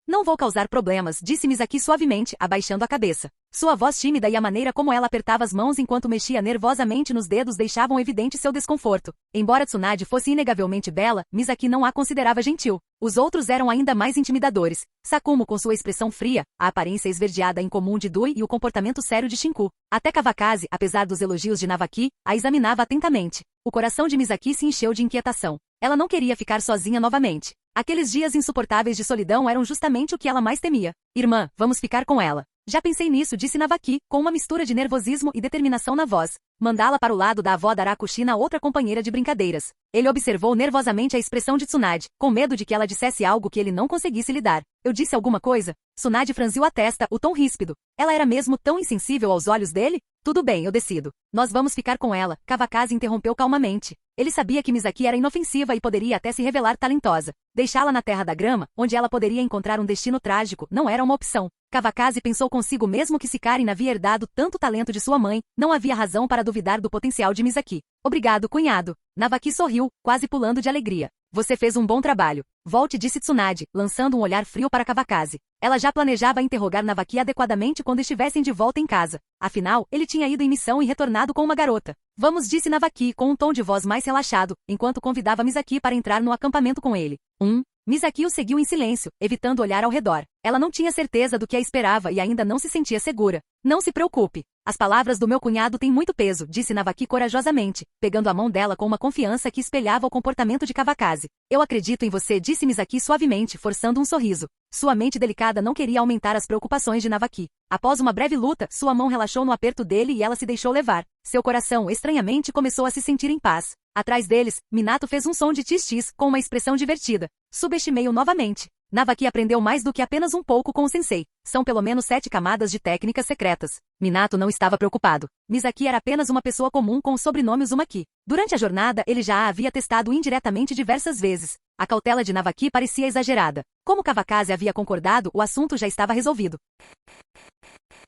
Não vou causar problemas, disse Misaki suavemente, abaixando a cabeça. Sua voz tímida e a maneira como ela apertava as mãos enquanto mexia nervosamente nos dedos deixavam evidente seu desconforto. Embora Tsunade fosse inegavelmente bela, Misaki não a considerava gentil. Os outros eram ainda mais intimidadores. Sakumo com sua expressão fria, a aparência esverdeada incomum de Dui e o comportamento sério de Shinku. Até Kawakaze, apesar dos elogios de Navaki, a examinava atentamente. O coração de Misaki se encheu de inquietação. Ela não queria ficar sozinha novamente. Aqueles dias insuportáveis de solidão eram justamente o que ela mais temia. Irmã, vamos ficar com ela. Já pensei nisso, disse Navaki, com uma mistura de nervosismo e determinação na voz. Mandá-la para o lado da avó dará Kushina a outra companheira de brincadeiras. Ele observou nervosamente a expressão de Tsunade, com medo de que ela dissesse algo que ele não conseguisse lidar. Eu disse alguma coisa? Tsunade franziu a testa, o tom ríspido. Ela era mesmo tão insensível aos olhos dele? Tudo bem, eu decido. Nós vamos ficar com ela, Kawakaze interrompeu calmamente. Ele sabia que Misaki era inofensiva e poderia até se revelar talentosa. Deixá-la na Terra da Grama, onde ela poderia encontrar um destino trágico, não era uma opção. Kawakaze pensou consigo mesmo que se Karin havia herdado tanto talento de sua mãe, não havia razão para duvidar do potencial de Misaki. Obrigado, cunhado. Navaki sorriu, quase pulando de alegria. Você fez um bom trabalho. Volte, disse Tsunade, lançando um olhar frio para Kawakaze. Ela já planejava interrogar Navaki adequadamente quando estivessem de volta em casa. Afinal, ele tinha ido em missão e retornado com uma garota. Vamos, disse Navaki com um tom de voz mais relaxado, enquanto convidava Misaki para entrar no acampamento com ele. Misaki o seguiu em silêncio, evitando olhar ao redor. Ela não tinha certeza do que a esperava e ainda não se sentia segura. Não se preocupe. As palavras do meu cunhado têm muito peso, disse Navaki corajosamente, pegando a mão dela com uma confiança que espelhava o comportamento de Kawakaze. Eu acredito em você, disse Misaki suavemente, forçando um sorriso. Sua mente delicada não queria aumentar as preocupações de Navaki. Após uma breve luta, sua mão relaxou no aperto dele e ela se deixou levar. Seu coração, estranhamente, começou a se sentir em paz. Atrás deles, Minato fez um som de tis-tis, com uma expressão divertida. Subestimei-o novamente. Navaki aprendeu mais do que apenas um pouco com o sensei. São pelo menos 7 camadas de técnicas secretas. Minato não estava preocupado. Misaki era apenas uma pessoa comum com o sobrenome Uzumaki. Durante a jornada, ele já a havia testado indiretamente diversas vezes. A cautela de Navaki parecia exagerada. Como Kawakaze havia concordado, o assunto já estava resolvido.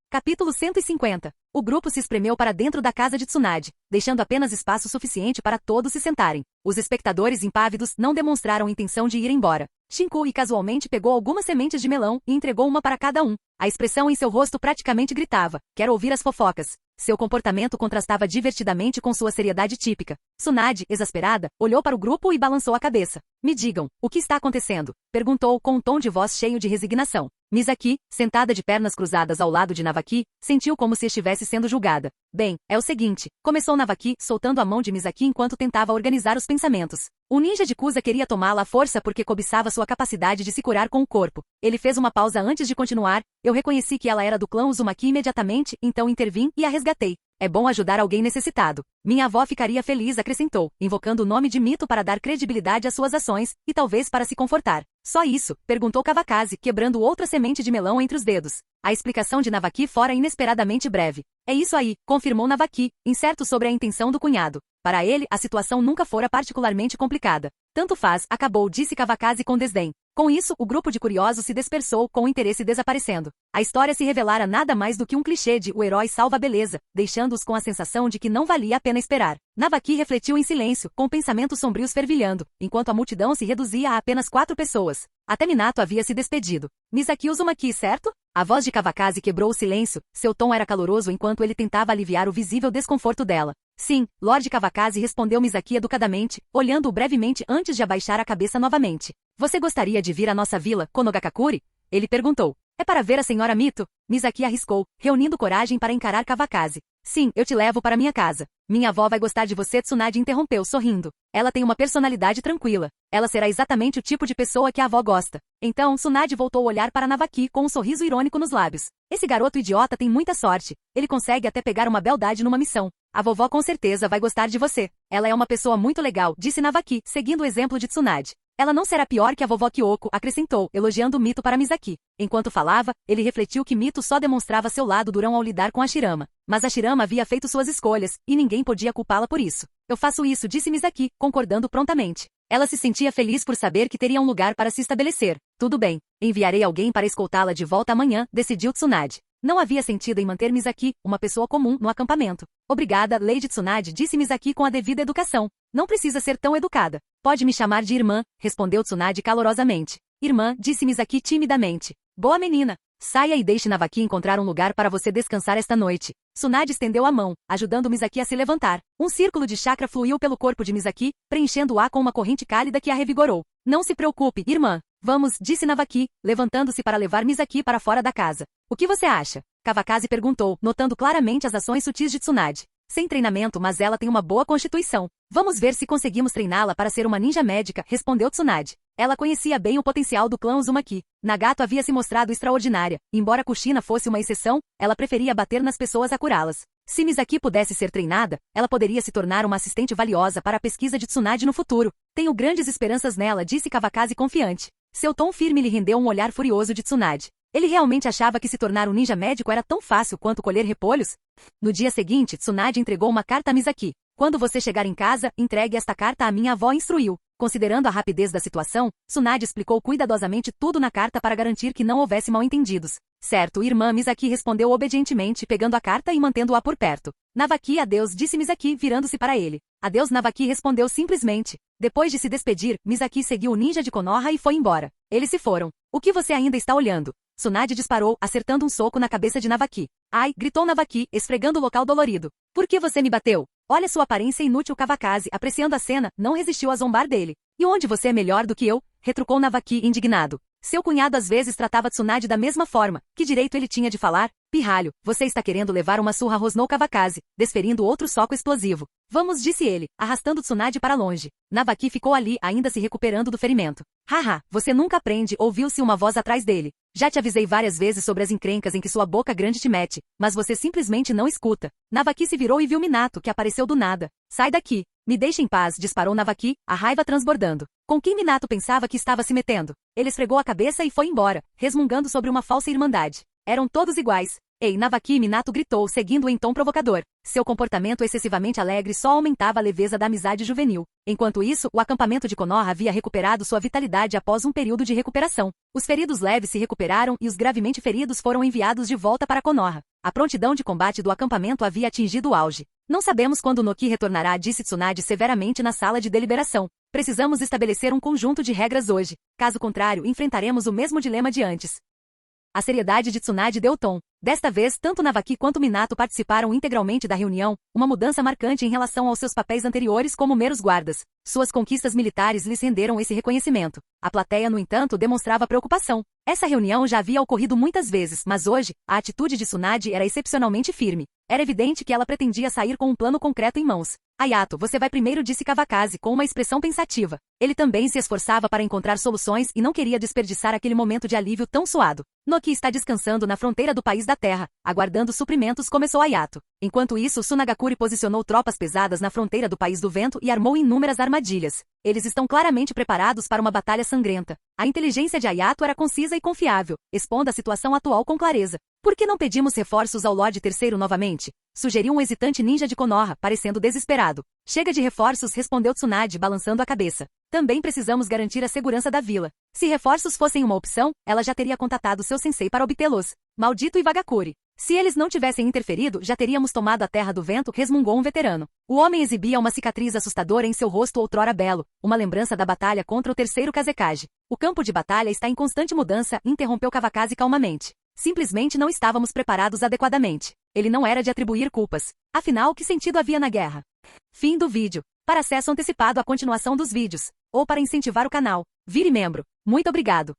Capítulo 150. O grupo se espremeu para dentro da casa de Tsunade, deixando apenas espaço suficiente para todos se sentarem. Os espectadores impávidos não demonstraram intenção de ir embora. Shinku casualmente pegou algumas sementes de melão e entregou uma para cada um. A expressão em seu rosto praticamente gritava: quero ouvir as fofocas. Seu comportamento contrastava divertidamente com sua seriedade típica. Tsunade, exasperada, olhou para o grupo e balançou a cabeça. Me digam, o que está acontecendo? Perguntou com um tom de voz cheio de resignação. Misaki, sentada de pernas cruzadas ao lado de Navaki, sentiu como se estivesse sendo julgada. Bem, é o seguinte, começou Navaki, soltando a mão de Misaki enquanto tentava organizar os pensamentos. O ninja de Kusa queria tomá-la à força porque cobiçava sua capacidade de se curar com o corpo. Ele fez uma pausa antes de continuar. Eu reconheci que ela era do clã Uzumaki imediatamente, então intervim e a resgatei. É bom ajudar alguém necessitado. Minha avó ficaria feliz, acrescentou, invocando o nome de Mito para dar credibilidade às suas ações, e talvez para se confortar. Só isso? Perguntou Kawakaze, quebrando outra semente de melão entre os dedos. A explicação de Navaki fora inesperadamente breve. É isso aí, confirmou Navaki, incerto sobre a intenção do cunhado. Para ele, a situação nunca fora particularmente complicada. Tanto faz, acabou, disse Kawakaze com desdém. Com isso, o grupo de curiosos se dispersou, com o interesse desaparecendo. A história se revelara nada mais do que um clichê de o herói salva a beleza, deixando-os com a sensação de que não valia a pena esperar. Navaki refletiu em silêncio, com pensamentos sombrios fervilhando, enquanto a multidão se reduzia a apenas 4 pessoas. Até Minato havia se despedido. Misaki Uzumaki, certo? A voz de Kawakaze quebrou o silêncio, seu tom era caloroso enquanto ele tentava aliviar o visível desconforto dela. Sim, Lord Kawakaze, respondeu Misaki educadamente, olhando-o brevemente antes de abaixar a cabeça novamente. Você gostaria de vir à nossa vila, Konogakakuri? Ele perguntou. É para ver a senhora Mito? Misaki arriscou, reunindo coragem para encarar Kawakaze. Sim, eu te levo para minha casa. Minha avó vai gostar de você, Tsunade interrompeu, sorrindo. Ela tem uma personalidade tranquila. Ela será exatamente o tipo de pessoa que a avó gosta. Então, Tsunade voltou a olhar para Navaki com um sorriso irônico nos lábios. Esse garoto idiota tem muita sorte. Ele consegue até pegar uma beldade numa missão. A vovó com certeza vai gostar de você. Ela é uma pessoa muito legal, disse Navaki, seguindo o exemplo de Tsunade. Ela não será pior que a vovó Kyoko, acrescentou, elogiando Mito para Misaki. Enquanto falava, ele refletiu que Mito só demonstrava seu lado durão ao lidar com a Shirama. Mas a Shirama havia feito suas escolhas, e ninguém podia culpá-la por isso. Eu faço isso, disse Misaki, concordando prontamente. Ela se sentia feliz por saber que teria um lugar para se estabelecer. Tudo bem, enviarei alguém para escoltá-la de volta amanhã, decidiu Tsunade. Não havia sentido em manter Misaki, uma pessoa comum, no acampamento. Obrigada, Lady Tsunade, disse Misaki com a devida educação. Não precisa ser tão educada. Pode me chamar de irmã, respondeu Tsunade calorosamente. Irmã, disse Misaki timidamente. Boa menina. Saia e deixe Navaki encontrar um lugar para você descansar esta noite. Tsunade estendeu a mão, ajudando Misaki a se levantar. Um círculo de chakra fluiu pelo corpo de Misaki, preenchendo-a com uma corrente cálida que a revigorou. Não se preocupe, irmã. Vamos, disse Navaki, levantando-se para levar Misaki para fora da casa. O que você acha? Kawakaze perguntou, notando claramente as ações sutis de Tsunade. Sem treinamento, mas ela tem uma boa constituição. Vamos ver se conseguimos treiná-la para ser uma ninja médica, respondeu Tsunade. Ela conhecia bem o potencial do clã Uzumaki. Nagato havia se mostrado extraordinária. Embora Kushina fosse uma exceção, ela preferia bater nas pessoas a curá-las. Se Misaki pudesse ser treinada, ela poderia se tornar uma assistente valiosa para a pesquisa de Tsunade no futuro. Tenho grandes esperanças nela, disse Kawakaze confiante. Seu tom firme lhe rendeu um olhar furioso de Tsunade. Ele realmente achava que se tornar um ninja médico era tão fácil quanto colher repolhos? No dia seguinte, Tsunade entregou uma carta a Misaki. Quando você chegar em casa, entregue esta carta à minha avó, instruiu. Considerando a rapidez da situação, Tsunade explicou cuidadosamente tudo na carta para garantir que não houvesse mal-entendidos. Certo, irmã, Misaki respondeu obedientemente, pegando a carta e mantendo-a por perto. Navaki, adeus, disse Misaki, virando-se para ele. Adeus, Navaki respondeu simplesmente. Depois de se despedir, Misaki seguiu o ninja de Konoha e foi embora. Eles se foram. O que você ainda está olhando? Tsunade disparou, acertando um soco na cabeça de Navaki. Ai, gritou Navaki, esfregando o local dolorido. Por que você me bateu? Olha sua aparência inútil. Kawakaze, apreciando a cena, não resistiu a zombar dele. E onde você é melhor do que eu? Retrucou Navaki, indignado. Seu cunhado às vezes tratava Tsunade da mesma forma. Que direito ele tinha de falar? Pirralho, você está querendo levar uma surra, rosnou Kawakaze, desferindo outro soco explosivo. Vamos, disse ele, arrastando Tsunade para longe. Navaki ficou ali, ainda se recuperando do ferimento. Haha, você nunca aprende, ouviu-se uma voz atrás dele. Já te avisei várias vezes sobre as encrencas em que sua boca grande te mete, mas você simplesmente não escuta. Navaki se virou e viu Minato, que apareceu do nada. Sai daqui. Me deixe em paz, disparou Navaki, a raiva transbordando. Com quem Minato pensava que estava se metendo? Ele esfregou a cabeça e foi embora, resmungando sobre uma falsa irmandade. Eram todos iguais. Ei, Navaki, Minato gritou, seguindo-o em tom provocador. Seu comportamento excessivamente alegre só aumentava a leveza da amizade juvenil. Enquanto isso, o acampamento de Konoha havia recuperado sua vitalidade após um período de recuperação. Os feridos leves se recuperaram e os gravemente feridos foram enviados de volta para Konoha. A prontidão de combate do acampamento havia atingido o auge. Não sabemos quando Noki retornará, disse Tsunade severamente na sala de deliberação. Precisamos estabelecer um conjunto de regras hoje. Caso contrário, enfrentaremos o mesmo dilema de antes. A seriedade de Tsunade deu tom. Desta vez, tanto Navaki quanto Minato participaram integralmente da reunião, uma mudança marcante em relação aos seus papéis anteriores como meros guardas. Suas conquistas militares lhes renderam esse reconhecimento. A plateia, no entanto, demonstrava preocupação. Essa reunião já havia ocorrido muitas vezes, mas hoje, a atitude de Tsunade era excepcionalmente firme. Era evidente que ela pretendia sair com um plano concreto em mãos. Ayato, você vai primeiro, disse Kawakaze com uma expressão pensativa. Ele também se esforçava para encontrar soluções e não queria desperdiçar aquele momento de alívio tão suado. Noki está descansando na fronteira do país da terra, aguardando suprimentos, começou Ayato. Enquanto isso, Tsunagakure posicionou tropas pesadas na fronteira do país do vento e armou inúmeras armadilhas. Eles estão claramente preparados para uma batalha sangrenta. A inteligência de Ayato era concisa e confiável, expondo a situação atual com clareza. Por que não pedimos reforços ao Lorde Terceiro novamente? Sugeriu um hesitante ninja de Konoha, parecendo desesperado. Chega de reforços, respondeu Tsunade, balançando a cabeça. Também precisamos garantir a segurança da vila. Se reforços fossem uma opção, ela já teria contatado seu sensei para obtê-los. Maldito Iwagakure. Se eles não tivessem interferido, já teríamos tomado a Terra do Vento, resmungou um veterano. O homem exibia uma cicatriz assustadora em seu rosto outrora belo, uma lembrança da batalha contra o terceiro Kazekage. O campo de batalha está em constante mudança, interrompeu Kawakaze calmamente. Simplesmente não estávamos preparados adequadamente. Ele não era de atribuir culpas. Afinal, que sentido havia na guerra? Fim do vídeo. Para acesso antecipado à continuação dos vídeos, ou para incentivar o canal, vire membro. Muito obrigado.